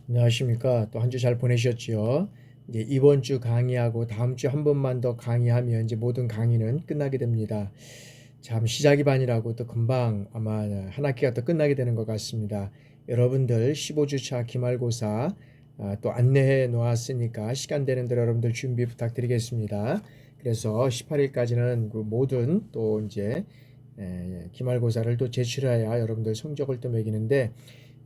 안녕하십니까. 또 한 주 잘 보내셨지요? 이제 이번 주 강의하고 다음 주 한 번만 더 강의하면 이제 모든 강의는 끝나게 됩니다. 참 시작이 반이라고 또 금방 아마 한 학기가 또 끝나게 되는 것 같습니다. 여러분들 15주차 기말고사 또 안내해 놓았으니까 시간 되는 대로 여러분들 준비 부탁드리겠습니다. 그래서 18일까지는 그 모든 또 이제 기말고사를 또 제출해야 여러분들 성적을 또 매기는데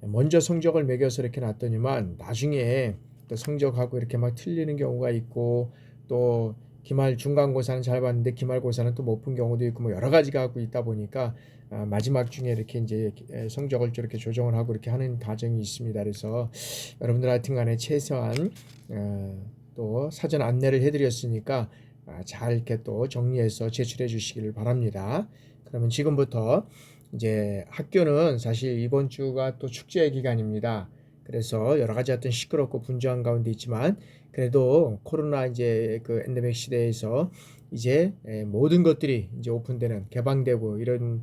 먼저 성적을 매겨서 이렇게 놨더니만 나중에 또 성적하고 이렇게 막 틀리는 경우가 있고 또 기말 중간고사는 잘 봤는데 기말고사는 또 못 푼 경우도 있고 뭐 여러 가지가 하고 있다 보니까 마지막 중에 이렇게 이제 성적을 이렇게 조정을 하고 이렇게 하는 과정이 있습니다. 그래서 여러분들 하여튼간에 최소한 또 사전 안내를 해드렸으니까 잘 이렇게 또 정리해서 제출해 주시기를 바랍니다. 그러면 지금부터 이제 학교는 사실 이번 주가 또 축제 기간입니다. 그래서 여러 가지 어떤 시끄럽고 분주한 가운데 있지만 그래도 코로나 이제 그 엔데믹 시대에서 이제 모든 것들이 이제 오픈되는 개방되고 이런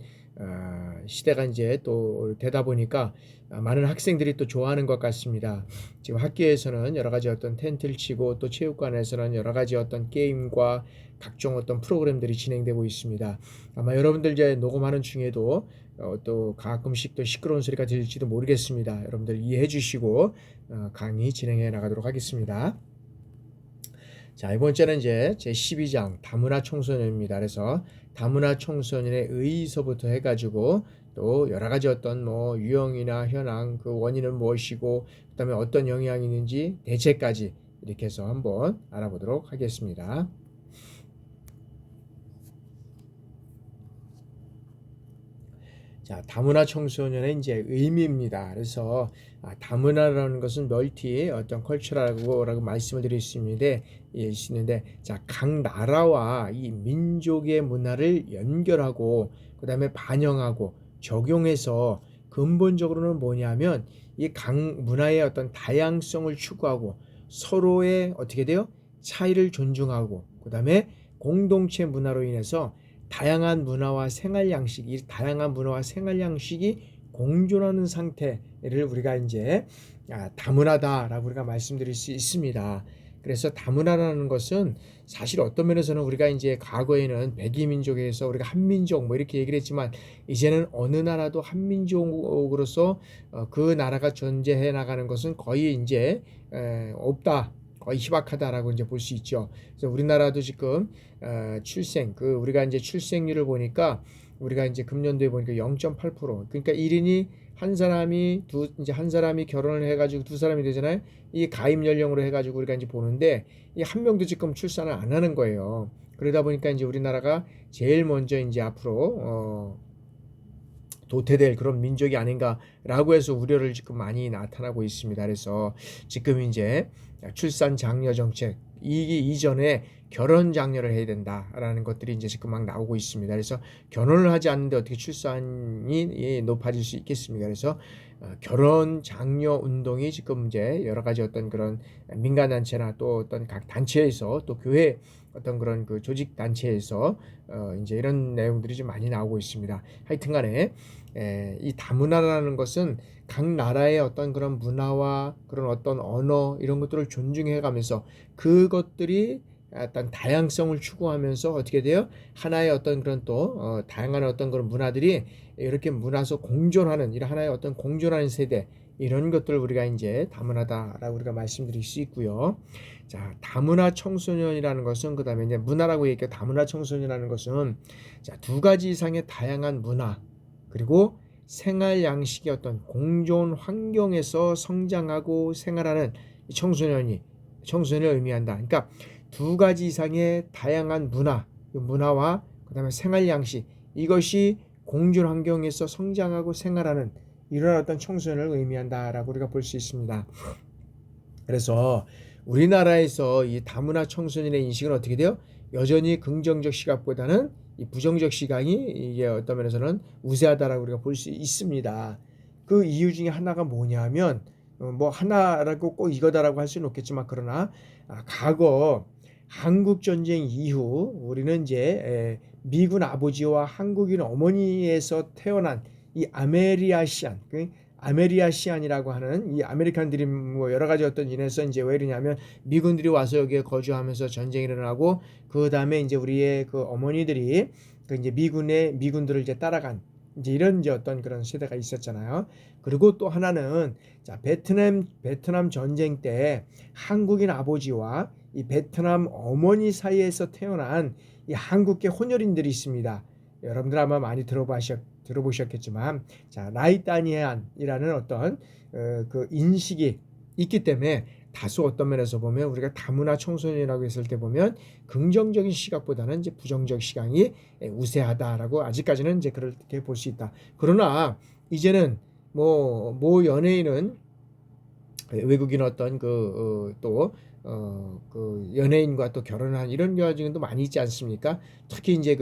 시대가 이제 또 되다 보니까 많은 학생들이 또 좋아하는 것 같습니다. 지금 학교에서는 여러 가지 어떤 텐트를 치고 또 체육관에서는 여러 가지 어떤 게임과 각종 어떤 프로그램들이 진행되고 있습니다. 아마 여러분들 이제 녹음하는 중에도 또 가끔씩 또 시끄러운 소리가 들릴지도 모르겠습니다. 여러분들 이해해 주시고 강의 진행해 나가도록 하겠습니다. 자, 이번 주는 이제 제 12장 다문화 청소년입니다. 그래서 다문화 청소년의 의의서부터 해가지고 또 여러 가지 어떤 뭐 유형이나 현황, 그 원인은 무엇이고 그다음에 어떤 영향이 있는지 대책까지 이렇게 해서 한번 알아보도록 하겠습니다. 자, 다문화 청소년의 이제 의미입니다. 그래서 다문화라는 것은 멀티 어떤 컬처라고 말씀을 드릴 수 있는데, 자, 각 나라와 이 민족의 문화를 연결하고 그다음에 반영하고 적용해서 근본적으로는 뭐냐면 이 각 문화의 어떤 다양성을 추구하고 서로의 어떻게 돼요? 차이를 존중하고 그다음에 공동체 문화로 인해서 다양한 문화와 생활 양식이 다양한 문화와 생활 양식이 공존하는 상태를 우리가 이제 다문화다라고 우리가 말씀드릴 수 있습니다. 그래서 다문화라는 것은 사실 어떤 면에서는 우리가 이제 과거에는 백이민족에서 우리가 한민족 뭐 이렇게 얘기를 했지만 이제는 어느 나라도 한민족으로서 그 나라가 존재해 나가는 것은 거의 이제 없다. 거의 희박하다라고 이제 볼 수 있죠. 그래서 우리나라도 지금 우리가 이제 출생률을 보니까 우리가 이제 금년도에 보니까 0.8% 그러니까 1인이 한 사람이 결혼을 해가지고 두 사람이 되잖아요. 이 가입 연령으로 해가지고 우리가 이제 보는데 이 한 명도 지금 출산을 안 하는 거예요. 그러다 보니까 이제 우리나라가 제일 먼저 이제 앞으로 도태될 그런 민족이 아닌가라고 해서 우려를 지금 많이 나타나고 있습니다. 그래서 지금 이제 출산 장려 정책 이전에 결혼 장려를 해야 된다라는 것들이 이제 지금 막 나오고 있습니다. 그래서 결혼을 하지 않는데 어떻게 출산이 높아질 수 있겠습니까? 그래서 결혼 장려 운동이 지금 이제 여러 가지 어떤 그런 민간 단체나 또 어떤 각 단체에서 또 교회 어떤 그런 그 조직 단체에서 이제 이런 내용들이 좀 많이 나오고 있습니다. 하여튼간에 이 다문화라는 것은 각 나라의 어떤 그런 문화와 그런 어떤 언어 이런 것들을 존중해가면서 그것들이 어떤 다양성을 추구하면서 어떻게 돼요? 하나의 어떤 그런 또 다양한 어떤 그런 문화들이 이렇게 문화서 공존하는 이런 하나의 어떤 공존하는 세대 이런 것들을 우리가 이제 다문화다라고 우리가 말씀드릴 수 있고요. 자, 다문화 청소년이라는 것은 그다음에 이제 문화라고 얘기해 다문화 청소년이라는 것은 자, 두 가지 이상의 다양한 문화 그리고 생활 양식의 어떤 공존 환경에서 성장하고 생활하는 청소년을 의미한다. 그러니까 두 가지 이상의 다양한 문화와 그다음에 생활 양식 이것이 공존 환경에서 성장하고 생활하는 이런 어떤 청소년을 의미한다라고 우리가 볼 수 있습니다. 그래서 우리나라에서 이 다문화 청소년의 인식은 어떻게 돼요? 여전히 긍정적 시각보다는 이 부정적 시각이 이게 어떤 면에서는 우세하다라고 우리가 볼 수 있습니다. 그 이유 중에 하나가 뭐냐면 뭐 하나라고 꼭 이거다라고 할 수는 없겠지만 그러나 과거 한국 전쟁 이후 우리는 이제 미군 아버지와 한국인 어머니에서 태어난 이 아메리아시안 아메리아시안이라고 하는 이 아메리칸 드림 뭐 여러 가지 어떤 인해서 이제 왜 이러냐면 미군들이 와서 여기에 거주하면서 전쟁이 일어나고 그 다음에 이제 우리의 그 어머니들이 그 이제 미군들을 이제 따라간 이제 이런 이제 어떤 그런 세대가 있었잖아요. 그리고 또 하나는 자 베트남 전쟁 때 한국인 아버지와 이 베트남 어머니 사이에서 태어난 이 한국계 혼혈인들이 있습니다. 여러분들 아마 많이 들어보셨겠지만 자 라이따니안이라는 어떤 그 인식이 있기 때문에 다소 어떤 면에서 보면 우리가 다문화 청소년이라고 했을 때 보면 긍정적인 시각보다는 이제 부정적 시각이 우세하다라고 아직까지는 이제 그렇게 볼 수 있다. 그러나 이제는 모 연예인은 외국인 어떤 그 연예인과 또 결혼한 이런 경우도 많이 있지 않습니까? 특히 이제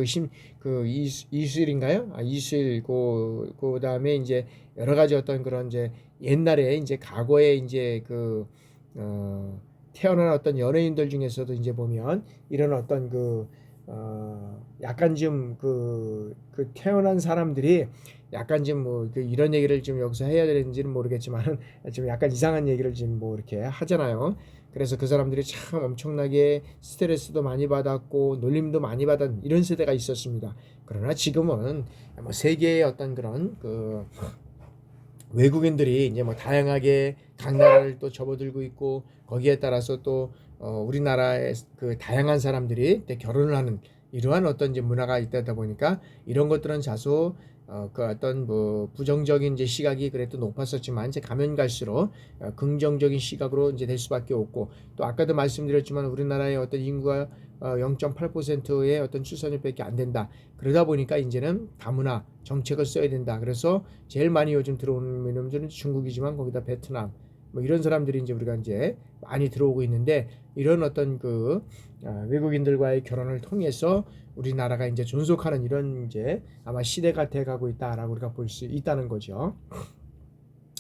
이수일인가요? 이수일 그다음에 이제 여러 가지 어떤 그런 이제 옛날에 이제 과거에 이제 태어난 어떤 연예인들 중에서도 이제 보면 이런 어떤 약간 좀 태어난 사람들이 약간 좀 이런 얘기를 좀 여기서 해야 되는지는 모르겠지만 좀 약간 이상한 얘기를 좀 이렇게 하잖아요. 그래서 그 사람들이 참 엄청나게 스트레스도 많이 받았고 놀림도 많이 받은 이런 세대가 있었습니다. 그러나 지금은 뭐 세계의 어떤 그런 외국인들이 이제 뭐 다양하게 각 나라를 또 접어들고 있고 거기에 따라서 또 우리나라의 그 다양한 사람들이 결혼을 하는 이러한 어떤 이제 문화가 있다 보니까 이런 것들은 다소 그 어떤 뭐 부정적인 이제 시각이 그래도 높았었지만 이제 가면 갈수록 긍정적인 시각으로 이제 될 수밖에 없고 또 아까도 말씀드렸지만 우리나라의 어떤 인구가 0.8%의 어떤 출산율밖에 안 된다. 그러다 보니까 이제는 다문화 정책을 써야 된다. 그래서 제일 많이 요즘 들어오는 민원들은 중국이지만 거기다 베트남 뭐 이런 사람들이 이제 우리가 이제 많이 들어오고 있는데 이런 어떤 외국인들과의 결혼을 통해서 우리나라가 이제 존속하는 이런 이제 아마 시대가 돼가고 있다라고 우리가 볼 수 있다는 거죠.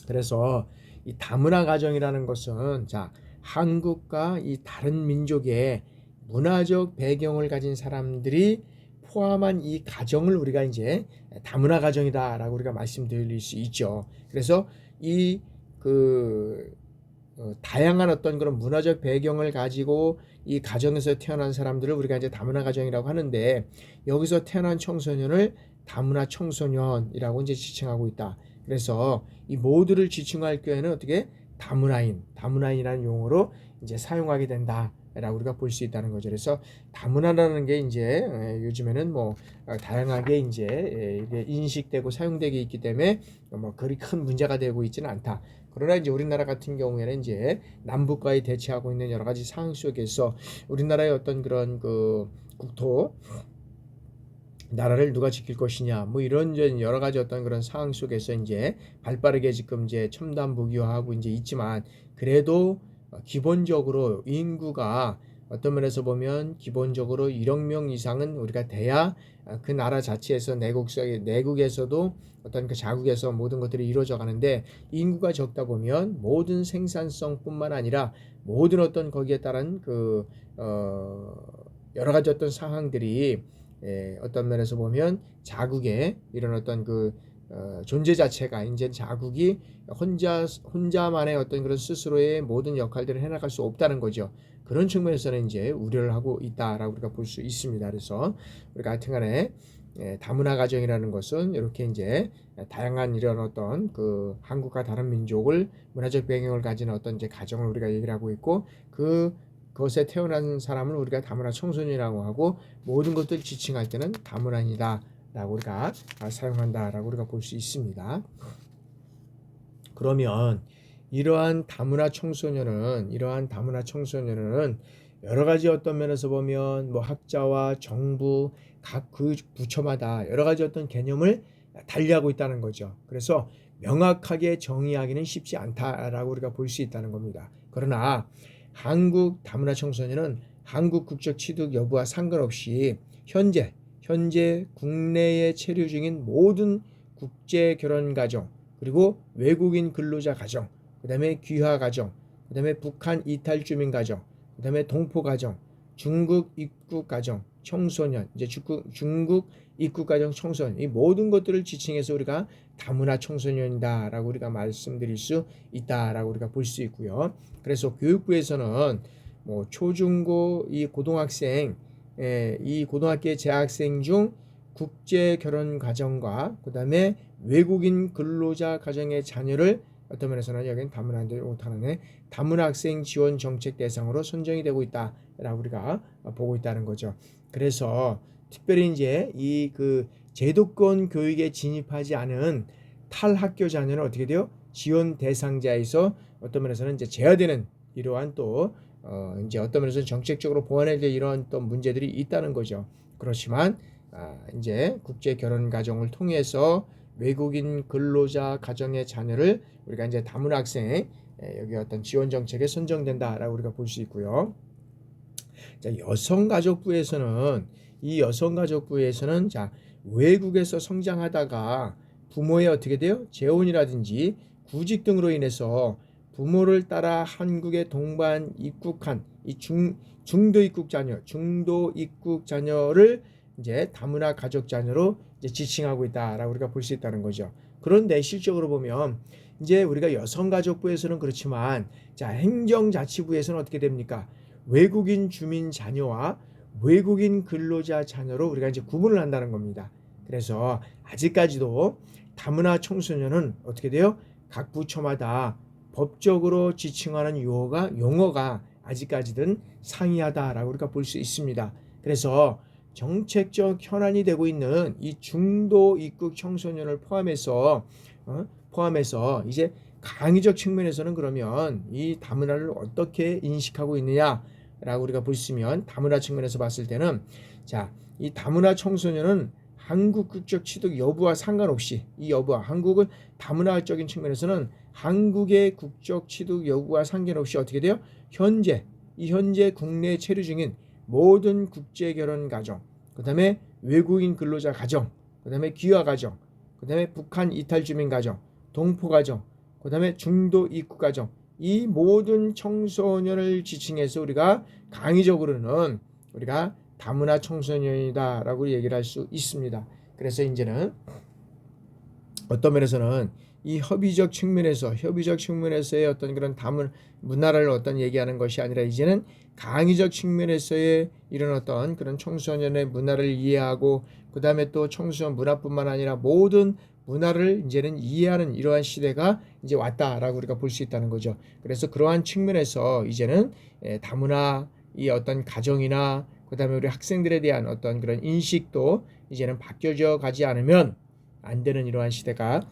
그래서 이 다문화 가정이라는 것은 자 한국과 이 다른 민족의 문화적 배경을 가진 사람들이 포함한 이 가정을 우리가 이제 다문화 가정이다라고 우리가 말씀드릴 수 있죠. 그래서 이 다양한 어떤 그런 문화적 배경을 가지고 이 가정에서 태어난 사람들을 우리가 이제 다문화 가정이라고 하는데 여기서 태어난 청소년을 다문화 청소년이라고 이제 지칭하고 있다. 그래서 이 모두를 지칭할 경우에는 어떻게 다문화인이라는 용어로 이제 사용하게 된다라고 우리가 볼 수 있다는 거죠. 그래서 다문화라는 게 이제 요즘에는 뭐 다양하게 이제 이게 인식되고 사용되고 있기 때문에 뭐 그리 큰 문제가 되고 있지는 않다. 그러나 이제 우리나라 같은 경우에는 이제 남북과의 대치하고 있는 여러 가지 상황 속에서 우리나라의 어떤 그런 국토 나라를 누가 지킬 것이냐 뭐 이런 여러 가지 어떤 그런 상황 속에서 이제 발빠르게 지금 이제 첨단 무기화하고 이제 있지만 그래도 기본적으로 인구가 어떤 면에서 보면 기본적으로 1억 명 이상은 우리가 돼야 그 나라 자체에서 내국에서도 어떤 그 자국에서 모든 것들이 이루어져 가는데 인구가 적다 보면 모든 생산성뿐만 아니라 모든 어떤 거기에 따른 여러 가지 어떤 상황들이 어떤 면에서 보면 자국의 이런 어떤 존재 자체가 이제 자국이 혼자만의 어떤 그런 스스로의 모든 역할들을 해나갈 수 없다는 거죠. 그런 측면에서는 이제 우려를 하고 있다라고 우리가 볼 수 있습니다. 그래서 우리가 하여튼간에 다문화 가정이라는 것은 이렇게 이제 다양한 이런 어떤 한국과 다른 민족을 문화적 배경을 가진 어떤 이제 가정을 우리가 얘기를 하고 있고 그것에 태어난 사람을 우리가 다문화 청소년이라고 하고 모든 것들 지칭할 때는 다문화이다라고 우리가 사용한다라고 우리가 볼 수 있습니다. 그러면 이러한 다문화 청소년은 여러 가지 어떤 면에서 보면 뭐 학자와 정부 각 그 부처마다 여러 가지 어떤 개념을 달리하고 있다는 거죠. 그래서 명확하게 정의하기는 쉽지 않다라고 우리가 볼 수 있다는 겁니다. 그러나 한국 다문화 청소년은 한국 국적 취득 여부와 상관없이 현재 국내에 체류 중인 모든 국제 결혼 가정 그리고 외국인 근로자 가정 그다음에 귀화 가정 그다음에 북한 이탈 주민 가정 그다음에 동포 가정 중국 입국 가정 청소년 이제 중국 입국 가정 청소년 이 모든 것들을 지칭해서 우리가 다문화 청소년이다라고 우리가 말씀드릴 수 있다라고 우리가 볼 수 있고요. 그래서 교육부에서는 뭐 초중고 이 고등학생 이 고등학교 재학생 중 국제 결혼 가정과 그다음에 외국인 근로자 가정의 자녀를 어떤 면에서는 여기는 다문화인데 못하는 다문화 학생 지원 정책 대상으로 선정이 되고 있다라고 우리가 보고 있다는 거죠. 그래서 특별히 이제 이 그 제도권 교육에 진입하지 않은 탈학교 자녀는 어떻게 돼요? 지원 대상자에서 어떤 면에서는 이제 제어되는 이러한 또 이제 어떤 면에서 정책적으로 보완해야 될 이런 또 문제들이 있다는 거죠. 그렇지만 이제 국제 결혼 가정을 통해서 외국인 근로자 가정의 자녀를 우리가 이제 다문화 학생 여기 어떤 지원 정책에 선정된다라고 우리가 볼 수 있고요. 자, 여성가족부에서는 자, 외국에서 성장하다가 부모의 어떻게 돼요? 재혼이라든지 구직 등으로 인해서 부모를 따라 한국에 동반 입국한 이 중도 입국 자녀를 이제 다문화 가족 자녀로 이제 지칭하고 있다라고 우리가 볼 수 있다는 거죠. 그런데 실적으로 보면 이제 우리가 여성가족부에서는 그렇지만 자, 행정자치부에서는 어떻게 됩니까? 외국인 주민 자녀와 외국인 근로자 자녀로 우리가 이제 구분을 한다는 겁니다. 그래서 아직까지도 다문화 청소년은 어떻게 돼요? 각 부처마다 법적으로 지칭하는 용어가 아직까지는 상이하다라고 우리가 볼 수 있습니다. 그래서 정책적 현안이 되고 있는 이 중도 입국 청소년을 포함해서 이제 강의적 측면에서는 그러면 이 다문화를 어떻게 인식하고 있느냐라고 우리가 보시면 다문화 측면에서 봤을 때는 자, 이 다문화 청소년은 한국 국적 취득 여부와 상관없이 한국은 다문화적인 측면에서는 한국의 국적 취득 여부와 상관없이 어떻게 돼요? 현재 국내에 체류 중인 모든 국제 결혼 가정, 그다음에 외국인 근로자 가정, 그다음에 귀화 가정, 그다음에 북한 이탈 주민 가정, 동포 가정, 그다음에 중도 입국 가정, 이 모든 청소년을 지칭해서 우리가 강의적으로는 우리가 다문화 청소년이다라고 얘기를 할 수 있습니다. 그래서 이제는 어떤 면에서는 이 협의적 측면에서의 어떤 그런 문화를 어떤 얘기하는 것이 아니라 이제는 강의적 측면에서의 이런 어떤 그런 청소년의 문화를 이해하고 그 다음에 또 청소년 문화뿐만 아니라 모든 문화를 이제는 이해하는 이러한 시대가 이제 왔다라고 우리가 볼 수 있다는 거죠. 그래서 그러한 측면에서 이제는 다문화 이 어떤 가정이나 그 다음에 우리 학생들에 대한 어떤 그런 인식도 이제는 바뀌어져 가지 않으면 안 되는 이러한 시대가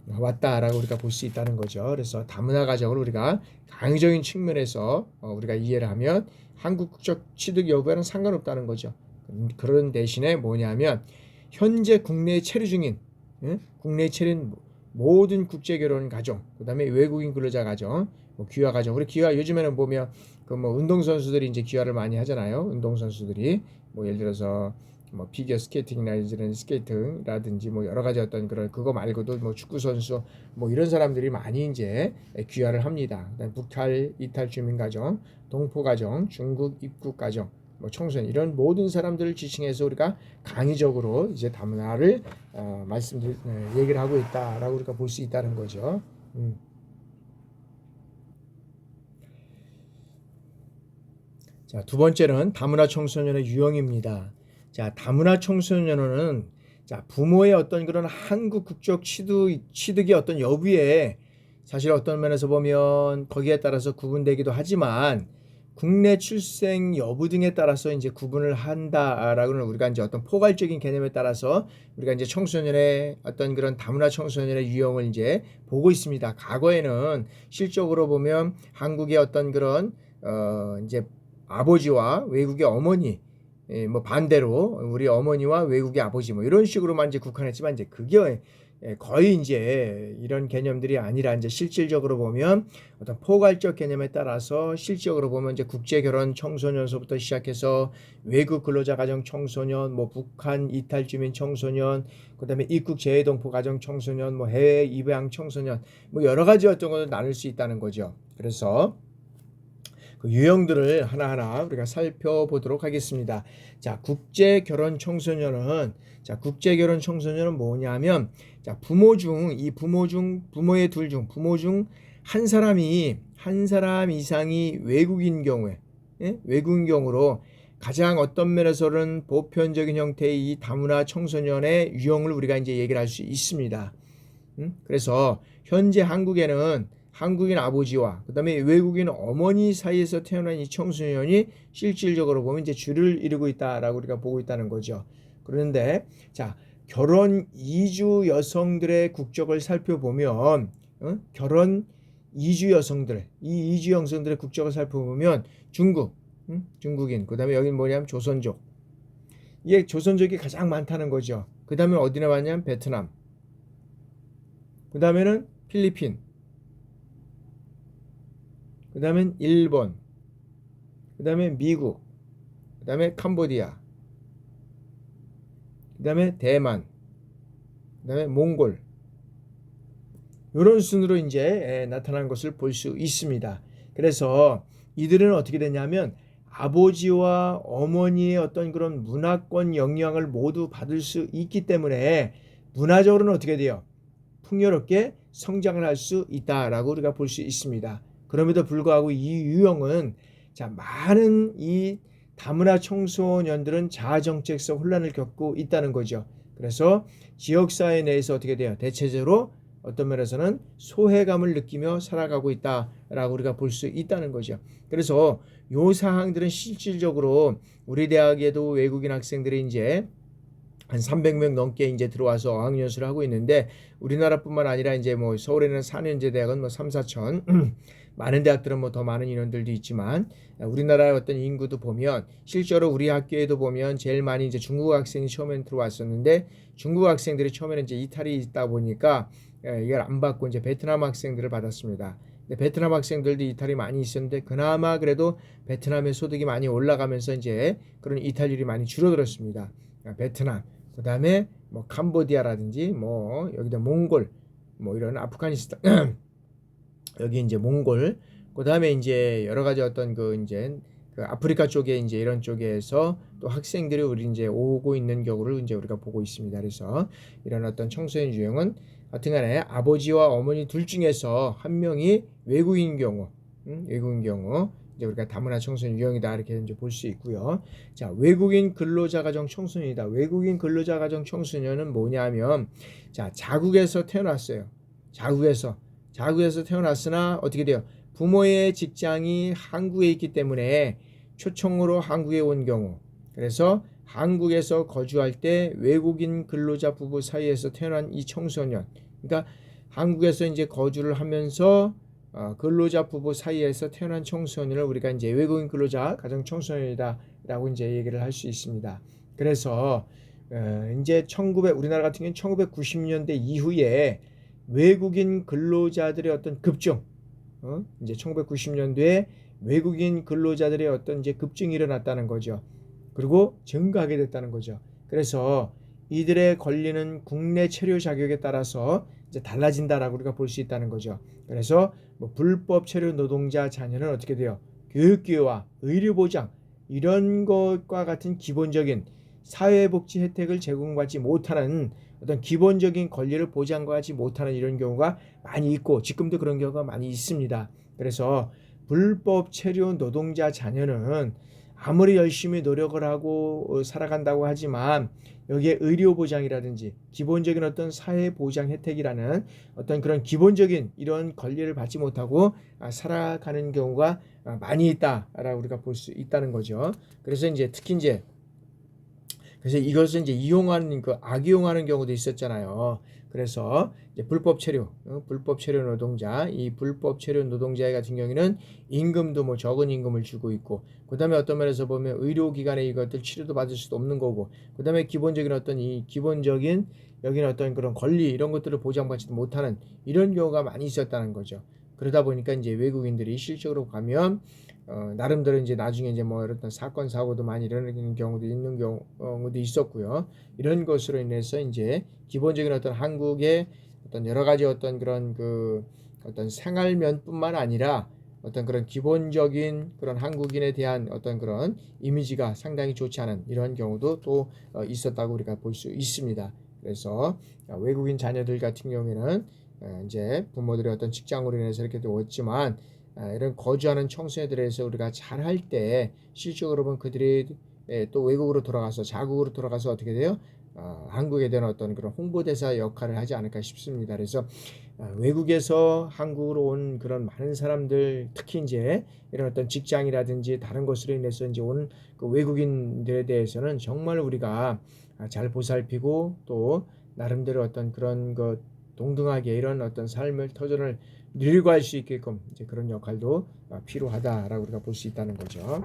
왔다라고 우리가 볼 수 있다는 거죠. 그래서 다문화 가정을 우리가 강의적인 측면에서 우리가 이해를 하면 한국 국적 취득 여부와는 상관없다는 거죠. 그런 대신에 뭐냐면 현재 국내에 체류 중인 모든 국제 결혼 가정, 그다음에 외국인 근로자 가정, 귀화 가정. 우리 귀화 요즘에는 보면 운동 선수들이 이제 귀화를 많이 하잖아요. 운동 선수들이 예를 들어서 피겨 스케이팅이라든지 여러 가지 어떤 그런 그거 말고도 축구 선수 이런 사람들이 많이 이제 귀화를 합니다. 그다음에 북한 이탈 주민 가정, 동포 가정, 중국 입국 가정, 청소년 이런 모든 사람들을 지칭해서 우리가 강의적으로 이제 다문화를 얘기를 하고 있다라고 우리가 볼 수 있다는 거죠. 자, 두 번째는 다문화 청소년의 유형입니다. 자, 다문화 청소년은 자, 부모의 어떤 그런 한국 국적 취득의 어떤 여부에 사실 어떤 면에서 보면 거기에 따라서 구분되기도 하지만 국내 출생 여부 등에 따라서 이제 구분을 한다라고는 우리가 이제 어떤 포괄적인 개념에 따라서 우리가 이제 청소년의 어떤 그런 다문화 청소년의 유형을 이제 보고 있습니다. 과거에는 실적으로 보면 한국의 어떤 그런 이제 아버지와 외국의 어머니 반대로 우리 어머니와 외국의 아버지 이런 식으로만 이제 국한했지만 이제 그게 거의 이제 이런 개념들이 아니라 이제 실질적으로 보면 어떤 포괄적 개념에 따라서 실질적으로 보면 이제 국제 결혼 청소년서부터 시작해서 외국 근로자 가정 청소년, 북한 이탈 주민 청소년, 그다음에 입국 재외동포 가정 청소년, 해외 입양 청소년 여러 가지 어떤 것을 나눌 수 있다는 거죠. 그래서 그 유형들을 하나하나 우리가 살펴보도록 하겠습니다. 자, 국제 결혼 청소년은 뭐냐면 자, 부모의 둘 중 부모 중 한 사람 이상이 외국인 경우에, 예? 외국인 경우로 가장 어떤 면에서는 보편적인 형태의 이 다문화 청소년의 유형을 우리가 이제 얘기를 할 수 있습니다. 그래서 현재 한국에는 한국인 아버지와 그다음에 외국인 어머니 사이에서 태어난 이 청소년이 실질적으로 보면 이제 주를 이루고 있다라고 우리가 보고 있다는 거죠. 그런데 자, 결혼 이주 여성들의 국적을 살펴보면, 결혼 이주 여성들, 이 이주 여성들의 국적을 살펴보면 중국인, 그다음에 여기는 뭐냐면 조선족. 이게 조선족이 가장 많다는 거죠. 그다음에 어디 나왔냐면 베트남. 그다음에는 필리핀. 그다음엔 일본. 그다음에 미국. 그다음에 캄보디아. 그다음에 대만. 그다음에 몽골. 이런 순으로 이제 나타난 것을 볼 수 있습니다. 그래서 이들은 어떻게 되냐면 아버지와 어머니의 어떤 그런 문화권 영향을 모두 받을 수 있기 때문에 문화적으로는 어떻게 돼요? 풍요롭게 성장을 할 수 있다라고 우리가 볼 수 있습니다. 그럼에도 불구하고 이 유형은 자, 많은 이 다문화 청소년들은 자아정체성 혼란을 겪고 있다는 거죠. 그래서 지역사회 내에서 어떻게 돼요? 대체적으로 어떤 면에서는 소외감을 느끼며 살아가고 있다라고 우리가 볼 수 있다는 거죠. 그래서 이 사항들은 실질적으로 우리 대학에도 외국인 학생들이 이제 한 300명 넘게 이제 들어와서 어학연수를 하고 있는데 우리나라뿐만 아니라 이제 뭐 서울에는 4년제 대학은 뭐 3, 4천 많은 대학들은 뭐 더 많은 인원들도 있지만 우리나라의 어떤 인구도 보면 실제로 우리 학교에도 보면 제일 많이 이제 중국 학생이 처음엔 들어왔었는데 중국 학생들이 처음에는 이제 이탈이 있다 보니까 이걸 안 받고 이제 베트남 학생들을 받았습니다. 근데 베트남 학생들도 이탈이 많이 있었는데 그나마 그래도 베트남의 소득이 많이 올라가면서 이제 그런 이탈률이 많이 줄어들었습니다. 베트남, 그 다음에 뭐 캄보디아라든지 뭐 여기다 몽골, 뭐 이런 아프가니스탄 여기 이제 몽골, 그 다음에 이제 여러 가지 어떤 그 이제 그 아프리카 쪽에 이제 이런 쪽에서 또 학생들이 우리 이제 오고 있는 경우를 이제 우리가 보고 있습니다. 그래서 이런 어떤 청소년 유형은 하여튼간에 아버지와 어머니 둘 중에서 한 명이 외국인 경우, 외국인 경우 이제 우리가 다문화 청소년 유형이다 이렇게 이제 볼 수 있고요. 자, 외국인 근로자 가정 청소년이다. 외국인 근로자 가정 청소년은 뭐냐면 자, 자국에서 태어났어요. 자국에서 태어났으나 어떻게 돼요? 부모의 직장이 한국에 있기 때문에 초청으로 한국에 온 경우, 그래서 한국에서 거주할 때 외국인 근로자 부부 사이에서 태어난 이 청소년, 그러니까 한국에서 이제 거주를 하면서 근로자 부부 사이에서 태어난 청소년을 우리가 이제 외국인 근로자 가정 청소년이다라고 이제 얘기를 할 수 있습니다. 그래서 이제 우리나라 같은 경우는 1990년대 이후에 외국인 근로자들의 어떤 급증, 이제 1990년도에 외국인 근로자들의 어떤 이제 급증이 일어났다는 거죠. 그리고 증가하게 됐다는 거죠. 그래서 이들의 권리는 국내 체류 자격에 따라서 이제 달라진다라고 우리가 볼 수 있다는 거죠. 그래서 뭐 불법 체류 노동자 자녀는 어떻게 돼요? 교육기회와 의료보장 이런 것과 같은 기본적인 사회복지 혜택을 제공받지 못하는 어떤 기본적인 권리를 보장하지 못하는 이런 경우가 많이 있고 지금도 그런 경우가 많이 있습니다. 그래서 불법 체류 노동자 자녀는 아무리 열심히 노력을 하고 살아간다고 하지만 여기에 의료보장이라든지 기본적인 어떤 사회보장 혜택이라는 어떤 그런 기본적인 이런 권리를 받지 못하고 살아가는 경우가 많이 있다라고 우리가 볼 수 있다는 거죠. 그래서 이제 특히 이제 그래서 이것을 이제 악용하는 경우도 있었잖아요. 그래서 이제 불법 체류 노동자, 이 불법 체류 노동자 같은 경우에는 임금도 뭐 적은 임금을 주고 있고, 그다음에 어떤 면에서 보면 의료기관에 이것들 치료도 받을 수도 없는 거고, 그다음에 기본적인 여기는 어떤 그런 권리 이런 것들을 보장받지도 못하는 이런 경우가 많이 있었다는 거죠. 그러다 보니까 이제 외국인들이 실적으로 가면 나름대로 이제 나중에 이제 뭐 이런 사건 사고도 많이 일어나는 경우도 있는 경우도 있었고요. 이런 것으로 인해서 이제 기본적인 어떤 한국의 어떤 여러 가지 어떤 그런 어떤 생활면뿐만 아니라 어떤 그런 기본적인 그런 한국인에 대한 어떤 그런 이미지가 상당히 좋지 않은 이런 경우도 또 있었다고 우리가 볼 수 있습니다. 그래서 외국인 자녀들 같은 경우에는 이제 부모들의 어떤 직장으로 인해서 이렇게 되었지만 이런 거주하는 청소년들에 대해서 우리가 잘할 때 실질적으로 보면 그들이 또 외국으로 돌아가서 자국으로 돌아가서 어떻게 돼요? 한국에 대한 어떤 그런 홍보대사 역할을 하지 않을까 싶습니다. 그래서 외국에서 한국으로 온 그런 많은 사람들, 특히 이제 이런 어떤 직장이라든지 다른 것으로 인해서 이제 온 그 외국인들에 대해서는 정말 우리가 잘 보살피고 또 나름대로 어떤 그런 것 동등하게 이런 어떤 삶을 터전을 누리고 할 수 있게끔 이제 그런 역할도 필요하다라고 우리가 볼 수 있다는 거죠.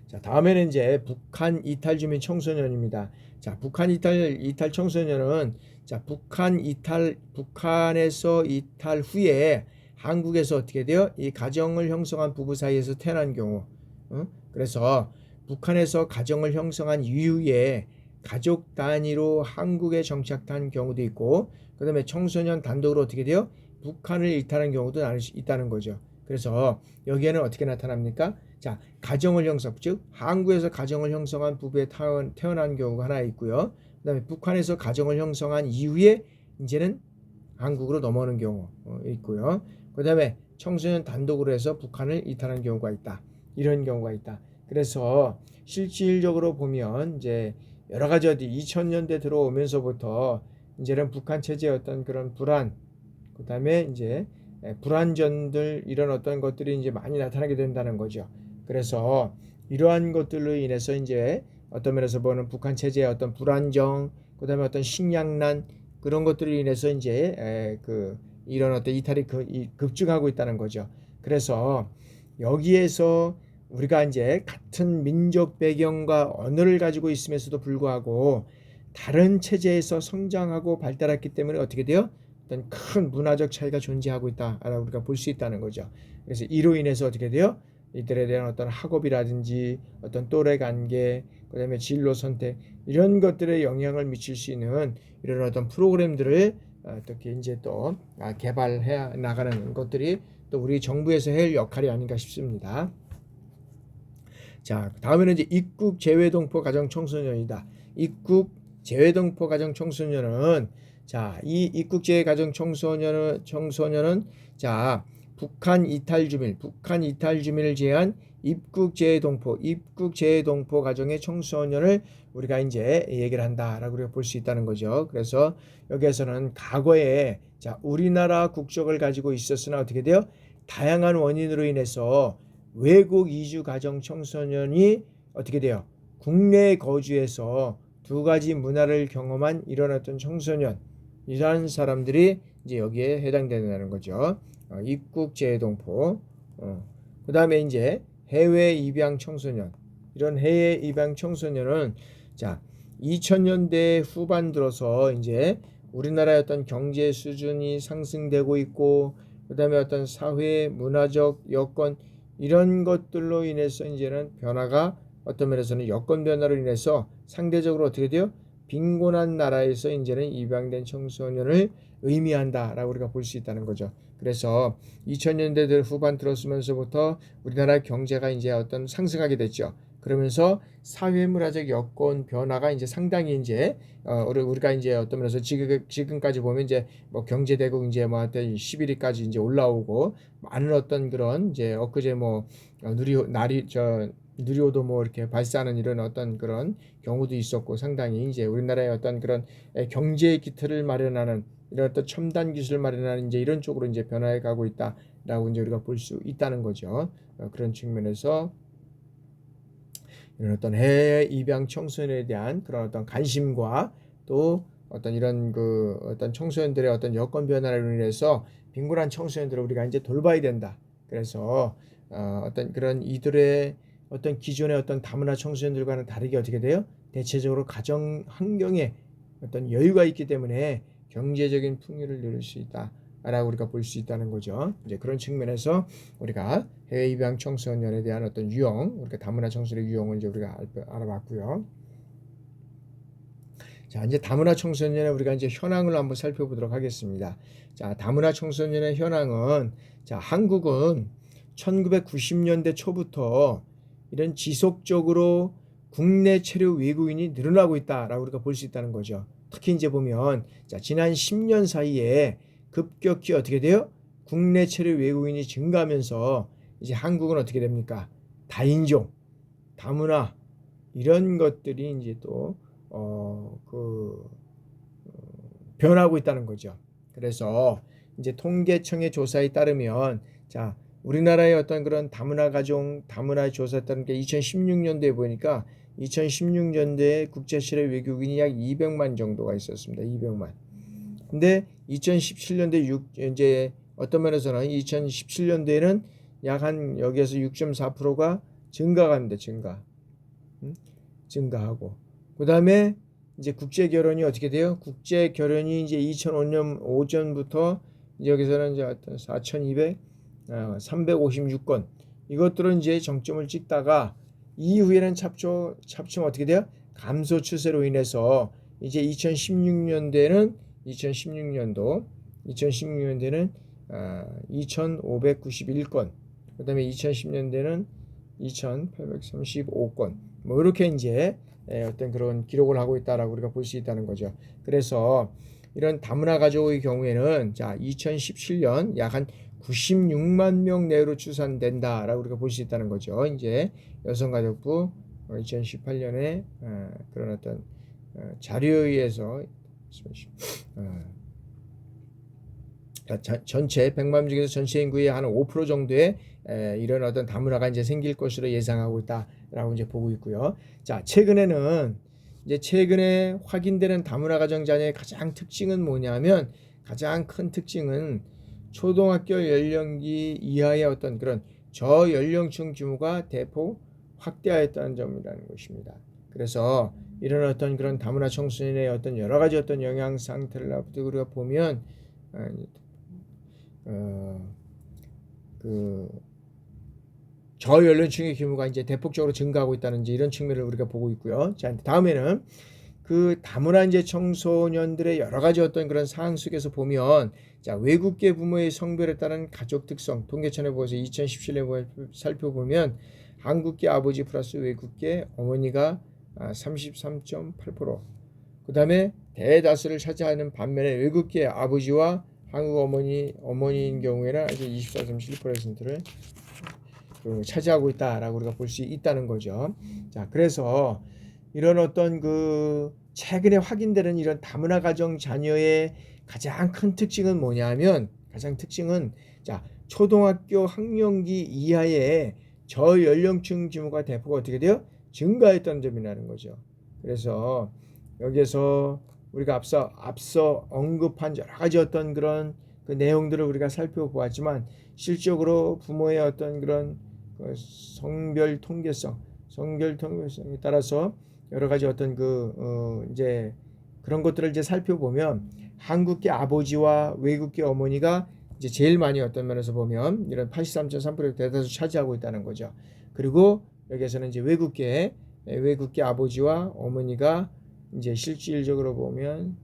자, 다음에는 이제 북한 이탈 주민 청소년입니다. 자, 북한 이탈 청소년은 자, 북한에서 이탈 후에 한국에서 어떻게 돼요? 이 가정을 형성한 부부 사이에서 태어난 경우. 그래서 북한에서 가정을 형성한 이후에 가족 단위로 한국에 정착한 경우도 있고, 그다음에 청소년 단독으로 어떻게 돼요? 북한을 이탈한 경우도 있다는 거죠. 그래서 여기에는 어떻게 나타납니까? 자, 가정을 형성, 즉 한국에서 가정을 형성한 부부에 태어난 경우가 하나 있고요. 그다음에 북한에서 가정을 형성한 이후에 이제는 한국으로 넘어오는 경우 있고요. 그다음에 청소년 단독으로 해서 북한을 이탈한 경우가 있다. 이런 경우가 있다. 그래서 실질적으로 보면 이제 여러 가지 2000년대 들어오면서부터 이제는 북한 체제의 어떤 그런 불안, 그다음에 이제 불안전들 이런 어떤 것들이 이제 많이 나타나게 된다는 거죠. 그래서 이러한 것들로 인해서 이제 어떤 면에서 보는 북한 체제의 어떤 불안정, 그다음에 어떤 식량난 그런 것들로 인해서 이제 이런 어떤 이탈이 급증하고 있다는 거죠. 그래서 여기에서 우리가 이제 같은 민족 배경과 언어를 가지고 있음에도 불구하고 다른 체제에서 성장하고 발달했기 때문에 어떻게 돼요? 어떤 큰 문화적 차이가 존재하고 있다라고 우리가 볼 수 있다는 거죠. 그래서 이로 인해서 어떻게 돼요? 이들에 대한 어떤 학업이라든지 어떤 또래 관계, 그다음에 진로 선택 이런 것들에 영향을 미칠 수 있는 이런 어떤 프로그램들을 어떻게 이제 또 개발해 나가는 것들이 또 우리 정부에서 해야 할 역할이 아닌가 싶습니다. 자, 다음에는 이제 입국 재외동포 가정 청소년이다. 입국 재외동포 가정 청소년은 자, 이 입국 재외 가정 청소년은 자, 북한 이탈 주민을 제한 입국 재외동포 가정의 청소년을 우리가 이제 얘기를 한다라고 우리가 볼 수 있다는 거죠. 그래서 여기에서는 과거에 자, 우리나라 국적을 가지고 있었으나 어떻게 돼요? 다양한 원인으로 인해서 외국 이주 가정 청소년이 어떻게 돼요? 국내에 거주해서 두 가지 문화를 경험한 이런 어떤 청소년, 이러한 사람들이 이제 여기에 해당된다는 거죠. 입국 재외동포. 그 다음에 이제 해외 입양 청소년. 이런 해외 입양 청소년은 자 2000년대 후반 들어서 이제 우리나라의 어떤 경제 수준이 상승되고 있고, 그 다음에 어떤 사회 문화적 여건 이런 것들로 인해서 이제는 변화가 어떤 면에서는 여건 변화로 인해서 상대적으로 어떻게 돼요? 빈곤한 나라에서 이제는 입양된 청소년을 의미한다라고 우리가 볼 수 있다는 거죠. 그래서 2000년대들 후반 들어서면서부터 우리나라 경제가 이제 어떤 상승하게 됐죠. 그러면서 사회 문화적 여건 변화가 이제 상당히 이제 우리가 이제 어떤 면에서 지금까지 보면 이제 뭐 경제대국 이제 뭐 하여튼 11위까지 이제 올라오고 많은 어떤 그런 이제 엊그제 뭐 누리호도 뭐 이렇게 발사하는 이런 어떤 그런 경우도 있었고, 상당히 이제 우리나라의 어떤 그런 경제 기틀을 마련하는 이런 어떤 첨단 기술을 마련하는 이제 이런 쪽으로 이제 변화해 가고 있다라고 이제 우리가 볼 수 있다는 거죠. 그런 측면에서 이런 어떤 해외 입양 청소년에 대한 그런 어떤 관심과 또 어떤 이런 어떤 청소년들의 어떤 여건 변화로 인해서 빈곤한 청소년들을 우리가 이제 돌봐야 된다. 그래서 어떤 그런 이들의 어떤 기존의 어떤 다문화 청소년들과는 다르게 어떻게 돼요? 대체적으로 가정 환경에 어떤 여유가 있기 때문에 경제적인 풍요를 누릴 수 있다라고 우리가 볼 수 있다는 거죠. 이제 그런 측면에서 우리가 해외 입양 청소년에 대한 어떤 유형, 우리가 다문화 청소년의 유형을 이제 우리가 알아봤고요. 자, 이제 다문화 청소년의 우리가 이제 현황을 한번 살펴보도록 하겠습니다. 자, 다문화 청소년의 현황은 자, 한국은 1990년대 초부터 이런 지속적으로 국내 체류 외국인이 늘어나고 있다라고 우리가 볼 수 있다는 거죠. 특히 이제 보면 자, 지난 10년 사이에 급격히 어떻게 돼요? 국내 체류 외국인이 증가하면서 이제 한국은 어떻게 됩니까? 다인종, 다문화 이런 것들이 이제 또 변하고 있다는 거죠. 그래서 이제 통계청의 조사에 따르면 자, 우리나라의 어떤 그런 다문화 가정, 다문화 조사에 따른 게 2016년도에 보니까 2016년도에 국제 체류 외국인이 약 200만 정도가 있었습니다. 200만. 근데 2017년도에 이제 어떤 면에서는 2017년도에는 약 한 여기에서 6.4%가 증가가 합니다. 증가하고. 그다음에 이제 국제 결혼이 어떻게 돼요? 국제 결혼이 이제 2005년 오전부터 여기서는 이제 어떤 356건 이것들은 이제 정점을 찍다가 이후에는 차츰 어떻게 돼요? 감소 추세로 인해서 이제 2016년도에는 2,591건, 그다음에 2010년대는 2,835건, 뭐 이렇게 이제 어떤 그런 기록을 하고 있다라고 우리가 볼 수 있다는 거죠. 그래서 이런 다문화 가족의 경우에는 자 2017년 약 한 96만 명 내로 추산된다라고 우리가 볼 수 있다는 거죠. 이제 여성가족부 2018년에 그런 어떤 자료에 의해서 전체 100만 명 중에서 전체 인구의 한 5% 정도의 이런 어떤 다문화가 이제 생길 것으로 예상하고 있다라고 이제 보고 있고요. 자, 최근에 확인되는 다문화 가정 자녀의 가장 큰 특징은 초등학교 연령기 이하의 어떤 그런 저연령층 규모가 대폭 확대하였다는 점이라는 것입니다. 그래서 이런 어떤 그런 다문화 청소년의 어떤 여러 가지 어떤 영양 상태를 우리가 보면 저연령층의 규모가 이제 대폭적으로 증가하고 있다는 이런 측면을 우리가 보고 있고요. 자, 다음에는 그 다문화 이제 청소년들의 여러 가지 어떤 그런 사항 속에서 보면 자, 외국계 부모의 성별에 따른 가족 특성 통계청에 보고서 2017년에 살펴보면 한국계 아버지 플러스 외국계 어머니가 33.8%, 그 다음에 대다수를 차지하는 반면에 외국계 아버지와 한국 어머니인 경우에는 이제 24.7%를 차지하고 있다라고 우리가 볼 수 있다는 거죠. 자, 그래서 이런 어떤 그 최근에 확인되는 이런 다문화 가정 자녀의 가장 큰 특징은 뭐냐면 자, 초등학교 학년기 이하의 저연령층 규모가 대폭 어떻게 돼요? 증가했다는 점이라는 거죠. 그래서 여기에서 우리가 앞서 언급한 여러 가지 어떤 그런 그 내용들을 우리가 살펴보았지만 실적으로 부모의 어떤 그런 성별 통계성에 따라서 여러 가지 어떤 이제 그런 것들을 이제 살펴보면 한국계 아버지와 외국계 어머니가 이제 제일 많이 어떤 면에서 보면 이런 83.3% 대다수 차지하고 있다는 거죠. 그리고 여기에서는 이제 외국계 아버지와 어머니가 이제 실질적으로 보면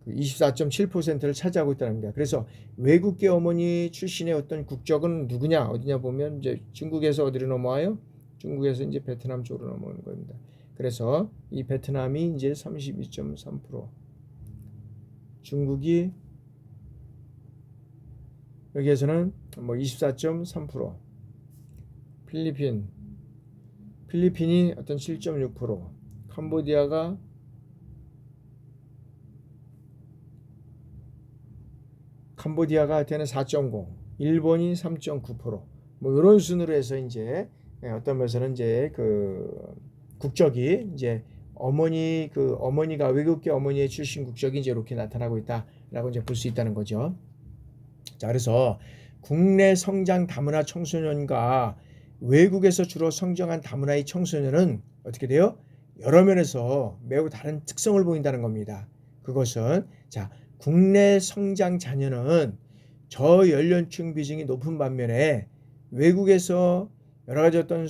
24.7%를 차지하고 있다는 겁니다. 그래서 외국계 어머니 출신의 어떤 국적은 누구냐 어디냐 보면 이제 중국에서 어디로 넘어와요? 중국에서 이제 베트남 쪽으로 넘어오는 겁니다. 그래서 이 베트남이 이제 32.3%, 중국이 여기에서는 뭐 24.3%, 필리핀이 어떤 7.6%, 캄보디아가 되는 4.0%, 일본이 3.9%, 뭐 이런 순으로 해서 이제 어떤 면에서는 이제 그 국적이 이제 어머니가 외국계 어머니의 출신 국적이 이제 이렇게 나타나고 있다라고 이제 볼 수 있다는 거죠. 자, 그래서 국내 성장 다문화 청소년과 외국에서 주로 성장한 다문화의 청소년은 어떻게 돼요? 여러 면에서 매우 다른 특성을 보인다는 겁니다. 그것은 자, 국내 성장 자녀는 저연령층 비중이 높은 반면에 외국에서 여러 가지 어떤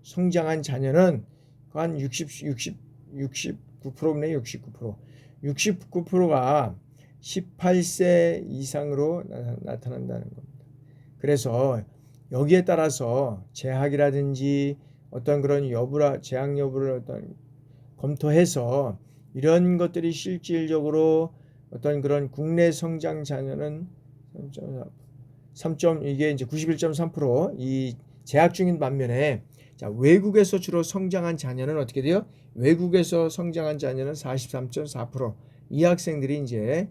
성장한 자녀는 한 69%네, 69%가 18세 이상으로 나타난다는 겁니다. 그래서 여기에 따라서 재학이라든지 어떤 그런 재학 여부를 어떤 검토해서 이런 것들이 실질적으로 어떤 그런 국내 성장 자녀는 3. 이게 이제 91.3%이 재학 중인 반면에 자, 외국에서 주로 성장한 자녀는 어떻게 돼요? 외국에서 성장한 자녀는 43.4%이 학생들이 이제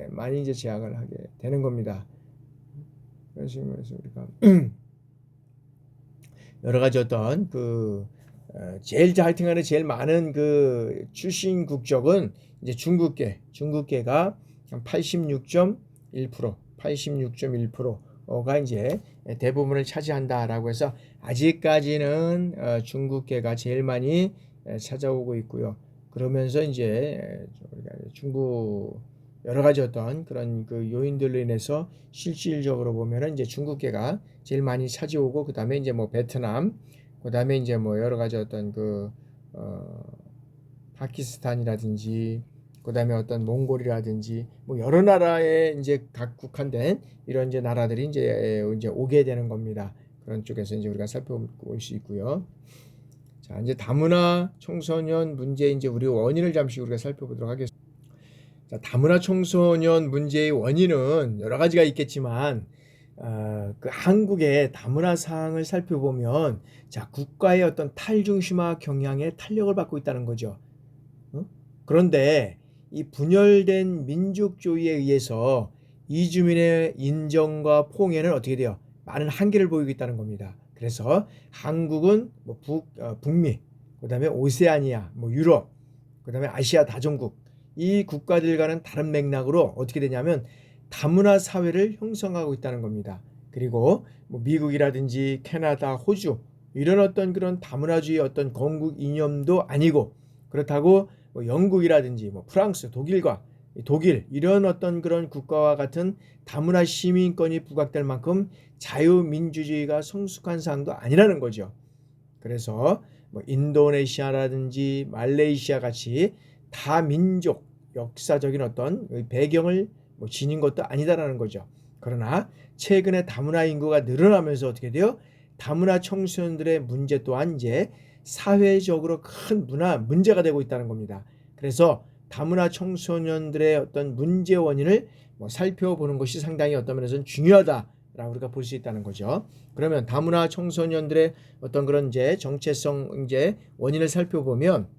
많이 이제 재학을 하게 되는 겁니다. 그래서 우리가 여러 가지 어떤 제일 하여튼간에 제일 많은 그 출신 국적은 이제 중국계가 한 86.1%가 이제 대부분을 차지한다라고 해서 아직까지는 중국계가 제일 많이 찾아오고 있고요. 그러면서 이제 중국 여러 가지 어떤 그런 그 요인들로 인해서 실질적으로 보면은 이제 중국계가 제일 많이 차지오고, 그 다음에 이제 뭐 베트남, 그 다음에 이제 뭐 여러 가지 어떤 파키스탄이라든지, 그 다음에 어떤 몽골이라든지 뭐 여러 나라에 이제 각국한된 이런 이제 나라들이 이제 오게 되는 겁니다. 그런 쪽에서 이제 우리가 살펴볼 수 있고요. 자, 이제 다문화 청소년 문제 이제 우리 원인을 잠시 우리가 살펴보도록 하겠습니다. 자, 다문화 청소년 문제의 원인은 여러 가지가 있겠지만 그 한국의 다문화 상황을 살펴보면 자, 국가의 어떤 탈중심화 경향에 탄력을 받고 있다는 거죠. 그런데 이 분열된 민족주의에 의해서 이주민의 인정과 포옹에는 어떻게 돼요? 많은 한계를 보이고 있다는 겁니다. 그래서 한국은 뭐 북미, 그다음에 오세아니아, 뭐 유럽, 그다음에 아시아 다종국 이 국가들과는 다른 맥락으로 어떻게 되냐면 다문화 사회를 형성하고 있다는 겁니다. 그리고 뭐 미국이라든지 캐나다, 호주 이런 어떤 그런 다문화주의 어떤 건국 이념도 아니고, 그렇다고 뭐 영국이라든지 뭐 프랑스, 독일 이런 어떤 그런 국가와 같은 다문화 시민권이 부각될 만큼 자유민주주의가 성숙한 사항도 아니라는 거죠. 그래서 뭐 인도네시아라든지 말레이시아 같이 다민족 역사적인 어떤 배경을 뭐 지닌 것도 아니다라는 거죠. 그러나 최근에 다문화 인구가 늘어나면서 어떻게 돼요? 다문화 청소년들의 문제 또한 이제 사회적으로 큰 문제가 되고 있다는 겁니다. 그래서 다문화 청소년들의 어떤 문제 원인을 뭐 살펴보는 것이 상당히 어떤 면에서는 중요하다라고 우리가 볼 수 있다는 거죠. 그러면 다문화 청소년들의 어떤 그런 이제 정체성 이제 원인을 살펴보면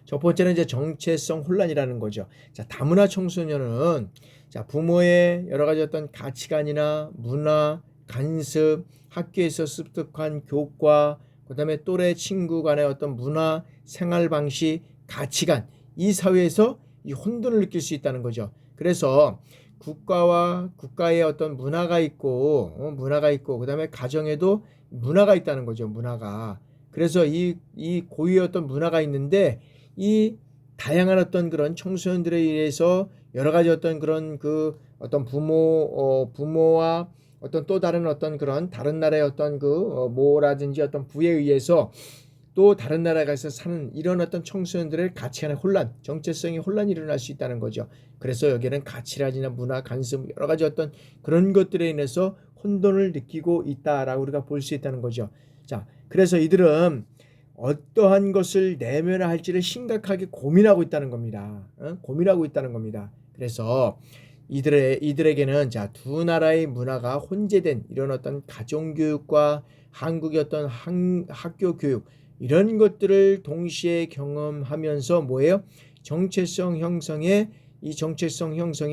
첫 번째는 이제 정체성 혼란이라는 거죠. 자, 다문화 청소년은 자, 부모의 여러 가지 어떤 가치관이나 문화, 간섭, 학교에서 습득한 교과, 그다음에 또래 친구 간의 어떤 문화, 생활 방식, 가치관, 이 사회에서 이 혼돈을 느낄 수 있다는 거죠. 그래서 국가의 어떤 문화가 있고, 그다음에 가정에도 문화가 있다는 거죠. 문화가. 그래서 이 고유의 어떤 문화가 있는데 이 다양한 어떤 그런 청소년들에 의해서 여러 가지 어떤 그런 어떤 부모와 어떤 또 다른 어떤 그런 다른 나라의 어떤 모라든지 어떤 부에 의해서 또 다른 나라에 가서 사는 이런 어떤 청소년들의 가치관의 혼란, 정체성의 혼란이 일어날 수 있다는 거죠. 그래서 여기는 가치라지나 문화, 관습 여러 가지 어떤 그런 것들에 인해서 혼돈을 느끼고 있다라고 우리가 볼 수 있다는 거죠. 자, 그래서 이들은 어떠한 것을 내면화 할지를 심각하게 고민하고 있다는 겁니다. 고민하고 있다는 겁니다. 그래서 이들에게는 자, 두 나라의 문화가 혼재된 이런 어떤 가정교육과 한국의 어떤 학교 교육 이런 것들을 동시에 경험하면서 뭐예요? 정체성 형성에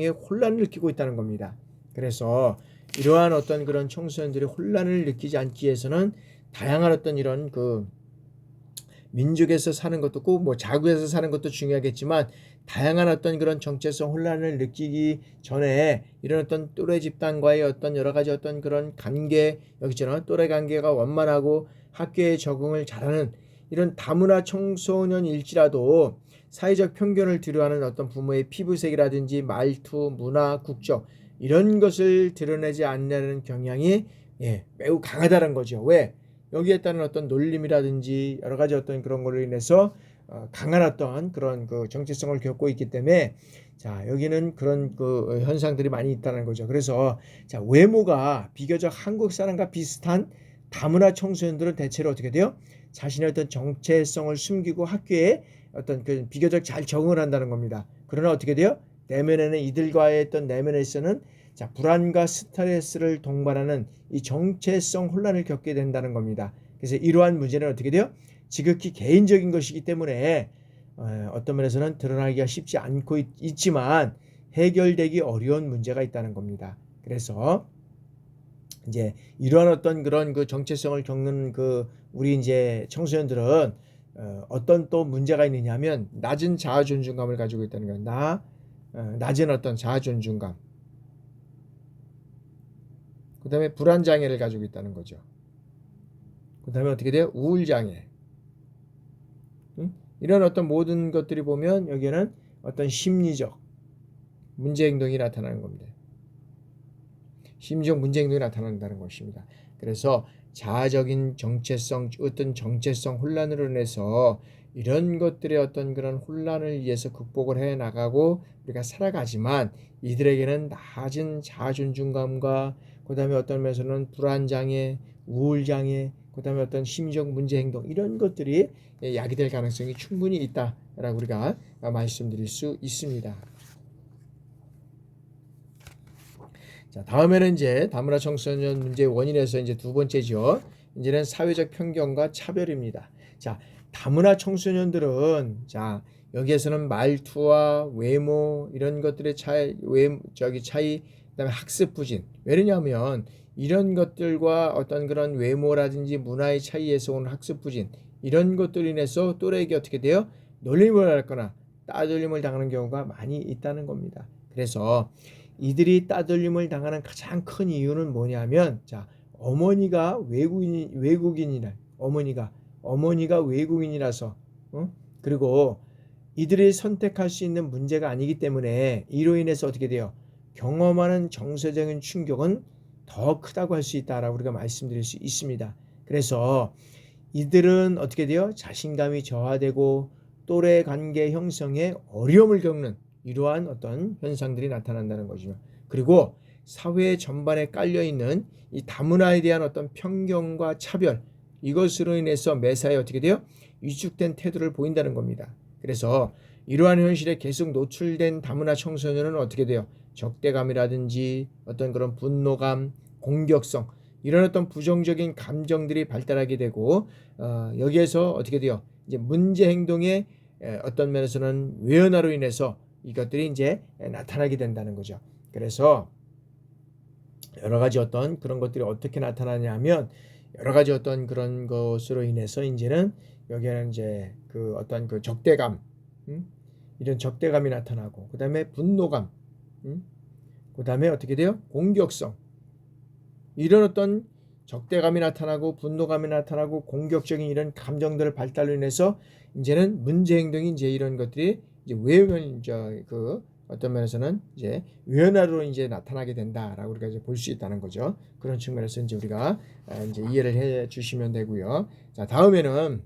혼란을 느끼고 있다는 겁니다. 그래서 이러한 어떤 그런 청소년들이 혼란을 느끼지 않기 위해서는 다양한 어떤 이런 민족에서 사는 것도 꼭 뭐 자국에서 사는 것도 중요하겠지만 다양한 어떤 그런 정체성 혼란을 느끼기 전에 이런 어떤 또래 집단과의 어떤 여러 가지 어떤 그런 관계, 여기처럼 또래 관계가 원만하고 학교에 적응을 잘하는 이런 다문화 청소년일지라도 사회적 편견을 두려워하는 어떤 부모의 피부색이라든지 말투, 문화, 국적 이런 것을 드러내지 않는 경향이 매우 강하다는 거죠. 왜? 여기에 따른 어떤 놀림이라든지 여러 가지 어떤 그런 걸로 인해서 강한 어떤 그런 정체성을 겪고 있기 때문에 자, 여기는 그런 그 현상들이 많이 있다는 거죠. 그래서 자, 외모가 비교적 한국 사람과 비슷한 다문화 청소년들은 대체로 어떻게 돼요? 자신의 어떤 정체성을 숨기고 학교에 어떤 그 비교적 잘 적응을 한다는 겁니다. 그러나 어떻게 돼요? 내면에는 이들과의 어떤 내면에서는 자, 불안과 스트레스를 동반하는 이 정체성 혼란을 겪게 된다는 겁니다. 그래서 이러한 문제는 어떻게 돼요? 지극히 개인적인 것이기 때문에 어떤 면에서는 드러나기가 쉽지 않고 있지만 해결되기 어려운 문제가 있다는 겁니다. 그래서 이제 이러한 어떤 그런 그 정체성을 겪는 그 우리 이제 청소년들은 어떤 또 문제가 있느냐면 낮은 자아 존중감을 가지고 있다는 거예요. 낮은 어떤 자아 존중감. 그다음에 불안 장애를 가지고 있다는 거죠. 그다음에 어떻게 돼요? 우울 장애. 응? 이런 어떤 모든 것들이 보면 여기에는 어떤 심리적 문제 행동이 나타나는 겁니다. 심리적 문제 행동이 나타난다는 것입니다. 그래서 자아적인 정체성, 어떤 정체성 혼란으로 인해서 이런 것들의 어떤 그런 혼란을 위해서 극복을 해 나가고 우리가 살아가지만 이들에게는 낮은 자아 존중감과 그다음에 어떤 면에서는 불안 장애, 우울 장애, 그다음에 어떤 심리적 문제 행동 이런 것들이 야기될 가능성이 충분히 있다라고 우리가 말씀드릴 수 있습니다. 자, 다음에는 이제 다문화 청소년 문제의 원인에서 이제 두 번째죠. 이제는 사회적 편견과 차별입니다. 자, 다문화 청소년들은 자, 여기에서는 말투와 외모 이런 것들의 차이, 그다음에 학습 부진. 왜냐하면 이런 것들과 어떤 그런 외모라든지 문화의 차이에서 오는 학습 부진 이런 것들로 인해서 또래에게 어떻게 돼요? 놀림을 받거나 따돌림을 당하는 경우가 많이 있다는 겁니다. 그래서 이들이 따돌림을 당하는 가장 큰 이유는 뭐냐면 자, 어머니가 외국인이라 어머니가 외국인이라서 그리고 이들이 선택할 수 있는 문제가 아니기 때문에 이로 인해서 어떻게 돼요? 경험하는 정서적인 충격은 더 크다고 할 수 있다라고 우리가 말씀드릴 수 있습니다. 그래서 이들은 어떻게 돼요? 자신감이 저하되고 또래 관계 형성에 어려움을 겪는 이러한 어떤 현상들이 나타난다는 거죠. 그리고 사회 전반에 깔려있는 이 다문화에 대한 어떤 편견과 차별 이것으로 인해서 매사에 어떻게 돼요? 위축된 태도를 보인다는 겁니다. 그래서 이러한 현실에 계속 노출된 다문화 청소년은 어떻게 돼요? 적대감이라든지 어떤 그런 분노감, 공격성 이런 어떤 부정적인 감정들이 발달하게 되고 여기에서 어떻게 돼요? 이제 문제 행동의 어떤 면에서는 외연화로 인해서 이것들이 이제 나타나게 된다는 거죠. 그래서 여러 가지 어떤 그런 것들이 어떻게 나타나냐면 여러 가지 어떤 그런 것으로 인해서 이제는 여기에는 이제 그 어떤 그 적대감, 이런 적대감이 나타나고 그다음에 분노감, 그다음에 어떻게 돼요? 공격성. 이런 어떤 적대감이 나타나고 분노감이 나타나고 공격적인 이런 감정들을 발달로 인해서 이제는 문제 행동이 이제 이런 것들이 이제 그 어떤 면에서는 이제 외연화로 이제 나타나게 된다라고 우리가 이제 볼 수 있다는 거죠. 그런 측면에서 이제 우리가 이제 이해를 해 주시면 되고요. 자, 다음에는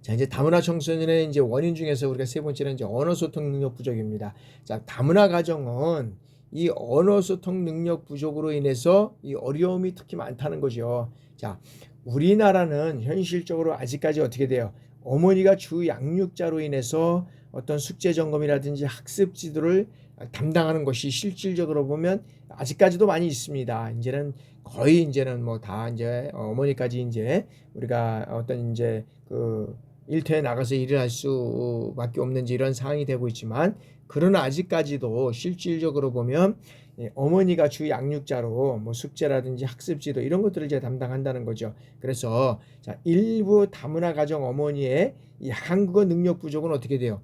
자, 이제 다문화 청소년의 이제 원인 중에서 우리가 세 번째는 이제 언어 소통 능력 부족입니다. 자, 다문화 가정은 이 언어 소통 능력 부족으로 인해서 이 어려움이 특히 많다는 거죠. 자, 우리나라는 현실적으로 아직까지 어떻게 돼요? 어머니가 주 양육자로 인해서 어떤 숙제 점검이라든지 학습 지도를 담당하는 것이 실질적으로 보면 아직까지도 많이 있습니다. 이제는 거의 이제는 뭐 다 이제 어머니까지 이제 우리가 어떤 이제 그 일터에 나가서 일을 할 수밖에 없는 이런 상황이 되고 있지만 그러나 아직까지도 실질적으로 보면 어머니가 주 양육자로 뭐 숙제라든지 학습 지도 이런 것들을 이제 담당한다는 거죠. 그래서 자, 일부 다문화 가정 어머니의 이 한국어 능력 부족은 어떻게 돼요?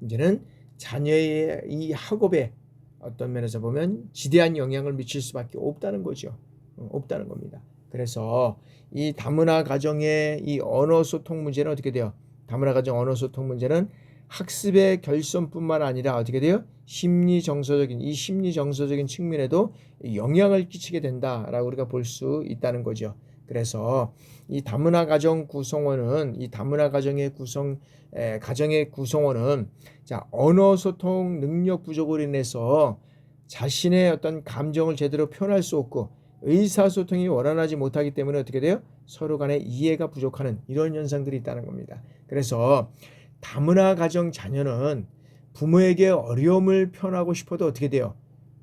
이제는 자녀의 이 학업에 어떤 면에서 보면 지대한 영향을 미칠 수밖에 없다는 거죠. 없다는 겁니다. 그래서 이 다문화 가정의 이 언어 소통 문제는 어떻게 돼요? 다문화 가정 언어 소통 문제는 학습의 결손뿐만 아니라 어떻게 돼요? 심리 정서적인 측면에도 영향을 끼치게 된다라고 우리가 볼 수 있다는 거죠. 그래서 이 다문화 가정 구성원은 이 다문화 가정의 구성 가정의 구성원은 자, 언어 소통 능력 부족으로 인해서 자신의 어떤 감정을 제대로 표현할 수 없고 의사소통이 원활하지 못하기 때문에 어떻게 돼요? 서로 간의 이해가 부족하는 이런 현상들이 있다는 겁니다. 그래서 다문화 가정 자녀는 부모에게 어려움을 표현하고 싶어도 어떻게 돼요?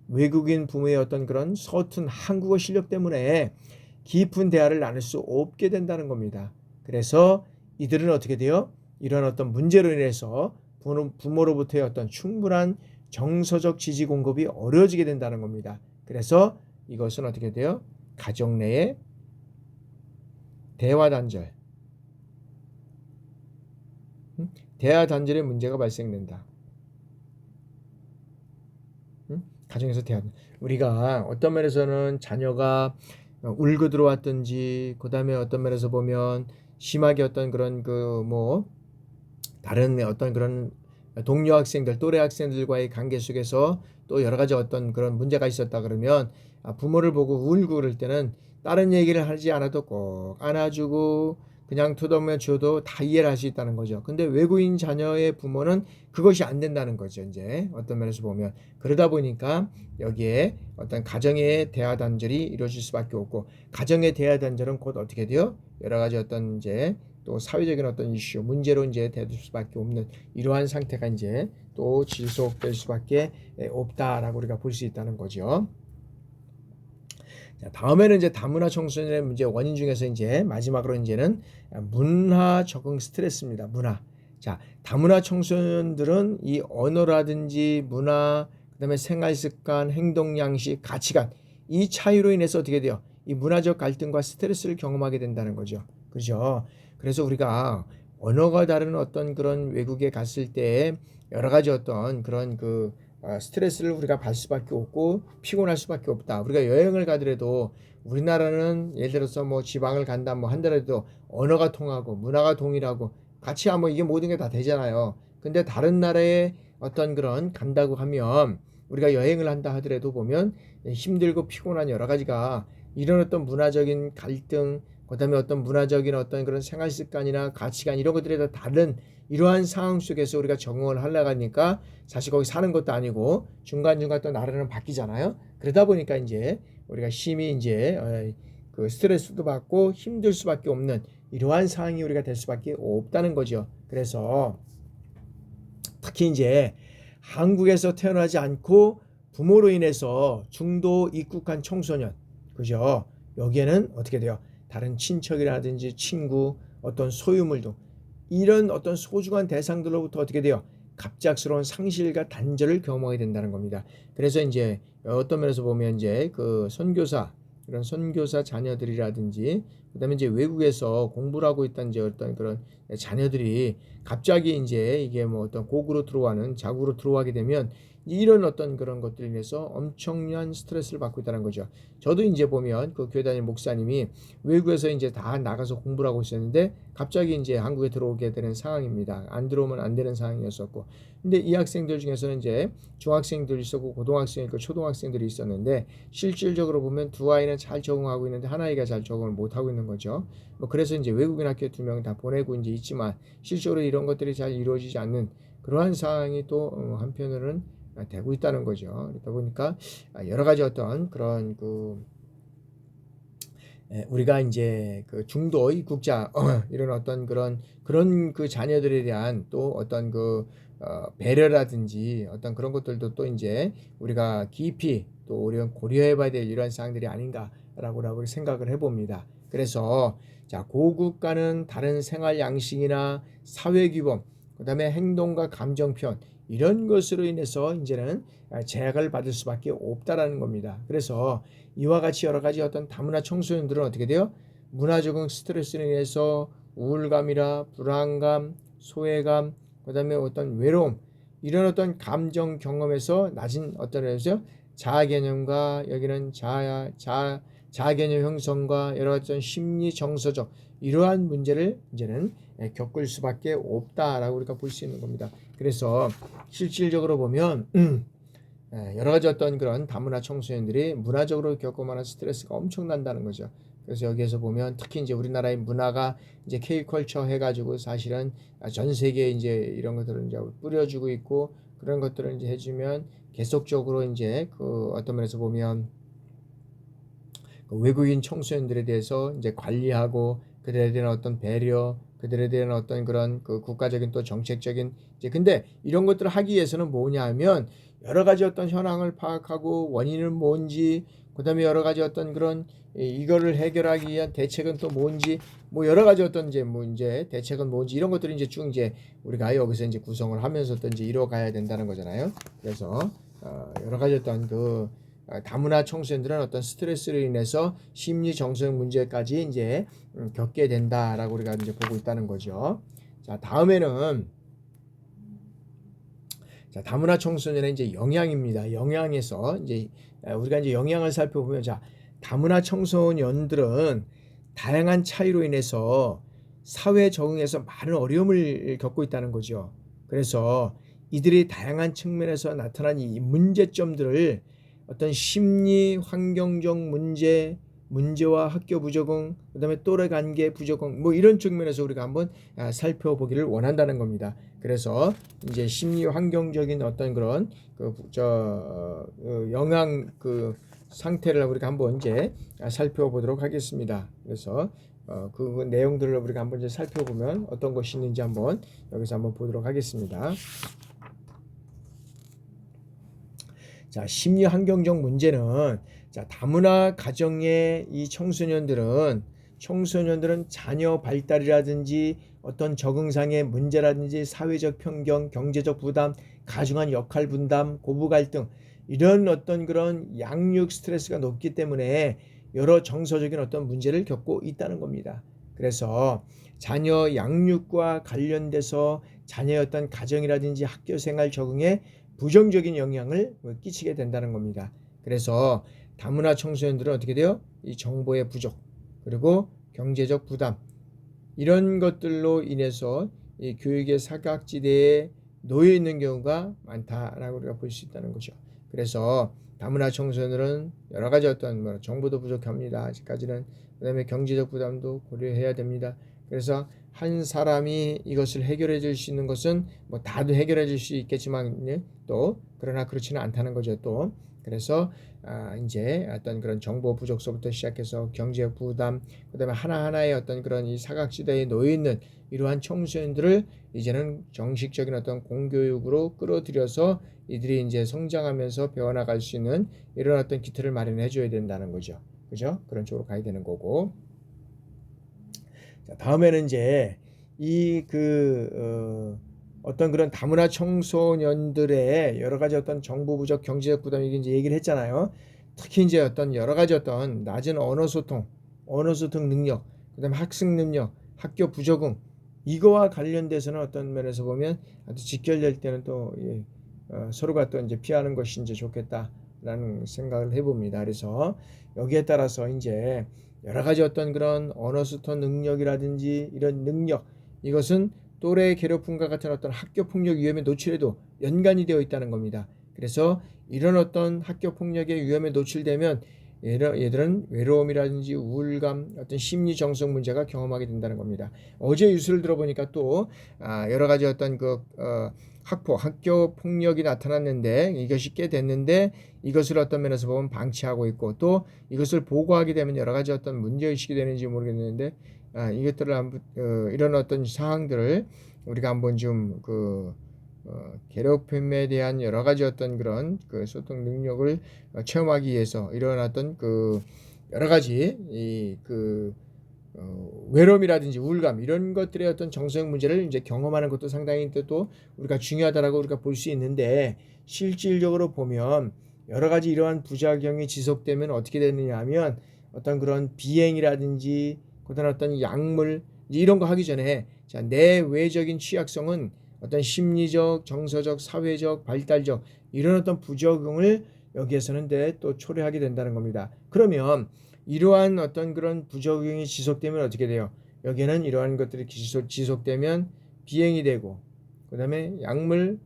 외국인 부모의 어떤 그런 서툰 한국어 실력 때문에 깊은 대화를 나눌 수 없게 된다는 겁니다. 그래서 이들은 어떻게 돼요? 이런 어떤 문제로 인해서 부모로부터의 어떤 충분한 정서적 지지 공급이 어려워지게 된다는 겁니다. 그래서 이것은 어떻게 돼요? 가정 내의 대화 단절, 대화 단절의 문제가 발생된다. 가정에서 대화. 우리가 어떤 면에서는 자녀가 울고 들어왔든지, 그 다음에 어떤 면에서 보면 심하게 어떤 그런 다른 어떤 그런 동료 학생들, 또래 학생들과의 관계 속에서 또 여러 가지 어떤 그런 문제가 있었다 그러면 부모를 보고 울고 그럴 때는 다른 얘기를 하지 않아도 꼭 안아주고 그냥 투덜며 줘도 다 이해를 할 수 있다는 거죠. 근데 외국인 자녀의 부모는 그것이 안 된다는 거죠. 이제 어떤 면에서 보면 그러다 보니까 여기에 어떤 가정의 대화 단절이 이루어질 수밖에 없고 가정의 대화 단절은 곧 어떻게 돼요? 여러 가지 어떤 이제 또 사회적인 어떤 이슈, 문제로 이제 될 수밖에 없는 이러한 상태가 이제 또 지속될 수밖에 없다라고 우리가 볼 수 있다는 거죠. 자, 다음에는 이제 다문화 청소년의 문제 원인 중에서 이제 마지막으로 이제는 문화 적응 스트레스입니다. 문화. 자, 다문화 청소년들은 이 언어라든지 문화, 그다음에 생활 습관, 행동 양식, 가치관 이 차이로 인해서 어떻게 돼요? 이 문화적 갈등과 스트레스를 경험하게 된다는 거죠. 그죠? 그래서 우리가 언어가 다른 어떤 그런 외국에 갔을 때 여러 가지 어떤 그런 스트레스를 우리가 받을 수밖에 없고 피곤할 수밖에 없다. 우리가 여행을 가더라도 우리나라는 예를 들어서 지방을 간다 한다라도 언어가 통하고 문화가 동일하고 같이 하면 이게 모든 게 다 되잖아요. 근데 다른 나라에 어떤 그런 간다고 하면 우리가 여행을 한다 하더라도 보면 힘들고 피곤한 여러 가지가 이런 어떤 문화적인 갈등, 그다음에 어떤 문화적인 어떤 그런 생활 습관이나 가치관 이런 것들에 다 다른 이러한 상황 속에서 우리가 적응을 하려고 하니까 사실 거기 사는 것도 아니고 중간중간 또 나라는 바뀌잖아요. 그러다 보니까 이제 우리가 심히 이제 그 스트레스도 받고 힘들 수밖에 없는 이러한 상황이 우리가 될 수밖에 없다는 거죠. 그래서 특히 이제 한국에서 태어나지 않고 부모로 인해서 중도 입국한 청소년, 그죠? 여기에는 어떻게 돼요? 다른 친척이라든지 친구, 어떤 소유물도 이런 어떤 소중한 대상들로부터 어떻게 돼요? 갑작스러운 상실과 단절을 경험하게 된다는 겁니다. 그래서 이제 어떤 면에서 보면 이제 그 선교사 이런 선교사 자녀들이라든지 그다음에 이제 외국에서 공부를 하고 있다는 이제 어떤 그런 자녀들이 갑자기 이제 이게 어떤 고국으로 들어가는 자국으로 들어가게 되면 이런 어떤 그런 것들로 인해서 엄청난 스트레스를 받고 있다는 거죠. 저도 이제 보면 그 교회 다니는 목사님이 외국에서 이제 다 나가서 공부를 하고 있었는데 갑자기 이제 한국에 들어오게 되는 상황입니다. 안 들어오면 안 되는 상황이었었고. 근데 이 학생들 중에서는 이제 중학생들이 있었고 고등학생 있고 초등학생들이 있었는데 실질적으로 보면 두 아이는 잘 적응하고 있는데 한 아이가 잘 적응을 못 하고 있는 거죠. 그래서 이제 외국인 학교 두 명 다 보내고 이제 있지만 실제로 이런 것들이 잘 이루어지지 않는 그러한 상황이 또 한편으로는 되고 있다는 거죠. 그러다 보니까 여러 가지 어떤 그런 우리가 이제 그 중도 입국자 이런 어떤 그런 그 자녀들에 대한 또 어떤 배려라든지 어떤 그런 것들도 또 이제 우리가 깊이 또 우리가 고려해봐야 될 이러한 사항들이 아닌가라고 생각을 해봅니다. 그래서 자, 고국과는 다른 생활 양식이나 사회 규범, 그다음에 행동과 감정 표현 이런 것으로 인해서 이제는 제약을 받을 수밖에 없다라는 겁니다. 그래서 이와 같이 여러 가지 어떤 다문화 청소년들은 어떻게 돼요? 문화적인 스트레스로 인해서 우울감이라 불안감, 소외감, 그다음에 어떤 외로움 이런 어떤 감정 경험에서 낮은 어떤 자아 개념과 여기는 자아 개념 형성과 여러 가지 심리 정서적 이러한 문제를 이제는 겪을 수밖에 없다라고 우리가 볼 수 있는 겁니다. 그래서 실질적으로 보면 여러 가지 어떤 그런 다문화 청소년들이 문화적으로 겪을 만한 스트레스가 엄청난다는 거죠. 그래서 여기에서 보면 특히 이제 우리나라의 문화가 이제 K컬처 해가지고 사실은 전 세계에 이제 이런 것들을 이제 뿌려주고 있고 그런 것들을 이제 해주면 계속적으로 이제 그 어떤 면에서 보면 그 외국인 청소년들에 대해서 이제 관리하고 그들에 대한 어떤 배려, 그들에 대한 어떤 그런 그 국가적인 또 정책적인 이제 근데 이런 것들을 하기 위해서는 뭐냐 하면 여러 가지 어떤 현황을 파악하고 원인은 뭔지 그다음에 여러 가지 어떤 그런 이거를 해결하기 위한 대책은 또 뭔지 뭐 여러 가지 어떤 이제 문제 대책은 뭔지 이런 것들이 이제 쭉 이제 우리가 여기서 이제 구성을 하면서 또 이제 이뤄가야 된다는 거잖아요. 그래서 여러 가지 어떤 그 다문화 청소년들은 어떤 스트레스로 인해서 심리 정서적 문제까지 이제 겪게 된다라고 우리가 이제 보고 있다는 거죠. 자, 다음에는 자, 다문화 청소년의 이제 영향입니다. 영향에서 이제 우리가 이제 영향을 살펴보면 자, 다문화 청소년들은 다양한 차이로 인해서 사회 적응에서 많은 어려움을 겪고 있다는 거죠. 그래서 이들이 다양한 측면에서 나타난 이 문제점들을 어떤 심리 환경적 문제와 학교 부적응, 그다음에 또래 관계 부적응 뭐 이런 측면에서 우리가 한번 살펴보기를 원한다는 겁니다. 그래서 이제 심리 환경적인 어떤 그런 영향 그 상태를 우리가 한번 이제 살펴보도록 하겠습니다. 그래서 그 내용들을 우리가 한번 이제 살펴보면 어떤 것이 있는지 한번 여기서 한번 보도록 하겠습니다. 자, 심리 환경적 문제는 자, 다문화 가정의 이 청소년들은 자녀 발달이라든지 어떤 적응상의 문제라든지 사회적 편견, 경제적 부담, 가중한 역할 분담, 고부 갈등 이런 어떤 그런 양육 스트레스가 높기 때문에 여러 정서적인 어떤 문제를 겪고 있다는 겁니다. 그래서 자녀 양육과 관련돼서 자녀의 어떤 가정이라든지 학교 생활 적응에 부정적인 영향을 끼치게 된다는 겁니다. 그래서 다문화 청소년들은 어떻게 돼요? 이 정보의 부족 그리고 경제적 부담 이런 것들로 인해서 이 교육의 사각지대에 놓여 있는 경우가 많다라고 우리가 볼 수 있다는 거죠. 그래서 다문화 청소년들은 여러 가지 어떤 정보도 부족합니다. 아직까지는 그다음에 경제적 부담도 고려해야 됩니다. 그래서 한 사람이 이것을 해결해 줄 수 있는 것은 뭐 다도 해결해 줄 수 있겠지만 또 그러나 그렇지는 않다는 거죠. 또 그래서 이제 어떤 그런 정보 부족서부터 시작해서 경제 부담, 그다음에 하나하나의 어떤 그런 이 사각지대에 놓여 있는 이러한 청소년들을 이제는 정식적인 어떤 공교육으로 끌어들여서 이들이 이제 성장하면서 배워나갈 수 있는 이런 어떤 기틀을 마련해 줘야 된다는 거죠. 그죠? 그런 쪽으로 가야 되는 거고. 자, 다음에는 이제 어떤 그런 다문화 청소년들의 여러 가지 어떤 정보 부족, 경제적 부담 이게 이제 얘기를 했잖아요. 특히 이제 어떤 여러 가지 어떤 낮은 언어 소통 능력, 그다음에 학습 능력, 학교 부적응 이거와 관련돼서는 어떤 면에서 보면 아주 직결될 때는 또 서로가 또 이제 피하는 것이 이제 좋겠다라는 생각을 해봅니다. 그래서 여기에 따라서 이제 여러 가지 어떤 그런 언어 소통 능력이라든지 이런 능력 이것은 또래 괴롭힘과 같은 어떤 학교 폭력 위험에 노출해도 연관이 되어 있다는 겁니다. 그래서 이런 어떤 학교 폭력의 위험에 노출되면 얘들은 외로움이라든지 우울감, 어떤 심리 정성 문제가 경험하게 된다는 겁니다. 어제 뉴스를 들어보니까 또 여러 가지 어떤 학교 폭력이 나타났는데 이것이 꽤 됐는데 이것을 어떤 면에서 보면 방치하고 있고 또 이것을 보고하게 되면 여러 가지 어떤 문제의식이 되는지 모르겠는데 이것들을 이런 어떤 사항들을 우리가 한번 좀 괴롭힘에 대한 여러 가지 어떤 그런 소통 능력을 체험하기 위해서 이런 어떤 여러 가지 외로움이라든지 우울감 이런 것들의 어떤 정서적 문제를 이제 경험하는 것도 상당히 또 우리가 중요하다라고 우리가 볼 수 있는데 실질적으로 보면 여러 가지 이러한 부작용이 지속되면 어떻게 되느냐 하면 어떤 그런 비행이라든지 그다음 어떤 약물 이런 거 하기 전에 자, 내외적인 취약성은 어떤 심리적, 정서적, 사회적, 발달적 이런 어떤 부작용을 여기에서는 또 초래하게 된다는 겁니다. 그러면 이러한 어떤 그런 부작용이 지속되면 어떻게 돼요? 여기에는 이러한 것들이 지속되면 비행이 되고 그 다음에 약물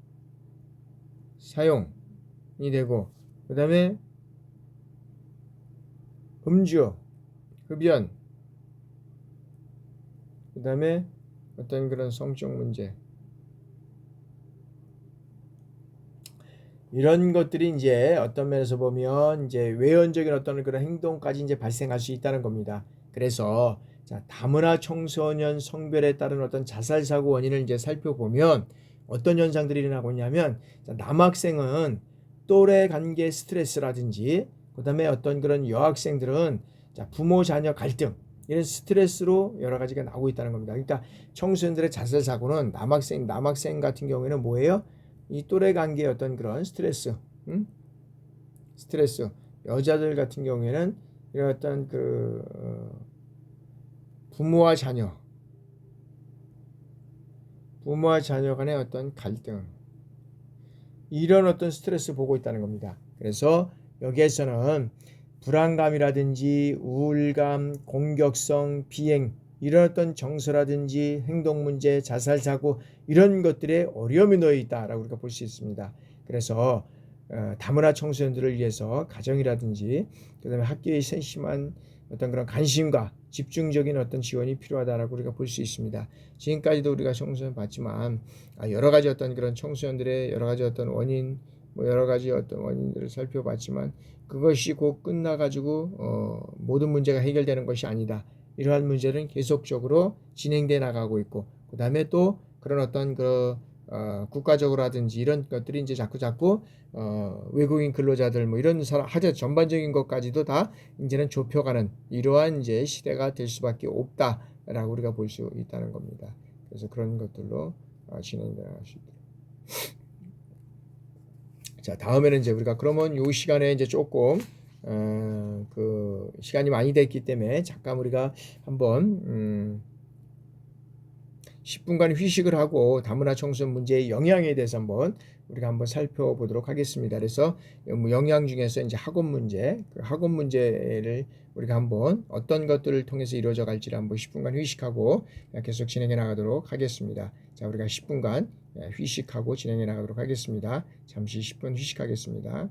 사용이 되고 그 다음에 음주 흡연, 그 다음에 어떤 그런 성적 문제, 이런 것들이 이제 어떤 면에서 보면 이제 외연적인 어떤 그런 행동까지 이제 발생할 수 있다는 겁니다. 그래서 자, 다문화 청소년 성별에 따른 어떤 자살 사고 원인을 이제 살펴보면 어떤 현상들이 일어나고 있냐면, 자, 남학생은 또래 관계 스트레스라든지, 그다음에 어떤 그런 여학생들은 자, 부모 자녀 갈등, 이런 스트레스로 여러 가지가 나오고 있다는 겁니다. 그러니까 청소년들의 자살 사고는 남학생 같은 경우에는 뭐예요? 이 또래 관계의 어떤 그런 스트레스, 스트레스. 여자들 같은 경우에는 이런 어떤 부모와 자녀 간의 어떤 갈등, 이런 어떤 스트레스 보고 있다는 겁니다. 그래서 여기에서는 불안감이라든지 우울감, 공격성, 비행, 이런 어떤 정서라든지 행동 문제, 자살 사고, 이런 것들에 어려움이 놓여 있다라고 우리가 볼 수 있습니다. 그래서 다문화 청소년들을 위해서 가정이라든지 그다음에 학교에 세심한 어떤 그런 관심과 집중적인 어떤 지원이 필요하다라고 우리가 볼 수 있습니다. 지금까지도 우리가 청소년 봤지만 여러 가지 어떤 그런 청소년들의 여러 가지 어떤 원인, 여러 가지 어떤 원인들을 살펴봤지만 그것이 곧 끝나가지고 모든 문제가 해결되는 것이 아니다. 이러한 문제는 계속적으로 진행돼 나가고 있고, 그 다음에 또 그런 어떤 국가적으로라든지 이런 것들이 이제 자꾸 외국인 근로자들 이런 하여 전반적인 것까지도 다 이제는 좁혀가는 이러한 이제 시대가 될 수밖에 없다라고 우리가 볼 수 있다는 겁니다. 그래서 그런 것들로 진행돼 나갈 수 있도록. 자, 다음에는 이제 우리가 그러면 요 시간에 이제 조금 그 시간이 많이 됐기 때문에 잠깐 우리가 한번 10분간 휴식을 하고 다문화 청소년 문제의 영향에 대해서 우리가 한번 살펴보도록 하겠습니다. 그래서 영향 중에서 이제 학업 문제, 그 학업 문제를 우리가 한번 어떤 것들을 통해서 이루어져 갈지를 한번 10분간 휴식하고 계속 진행해 나가도록 하겠습니다. 자, 우리가 10분간 휴식하고 진행해 나가도록 하겠습니다. 잠시 10분 휴식하겠습니다.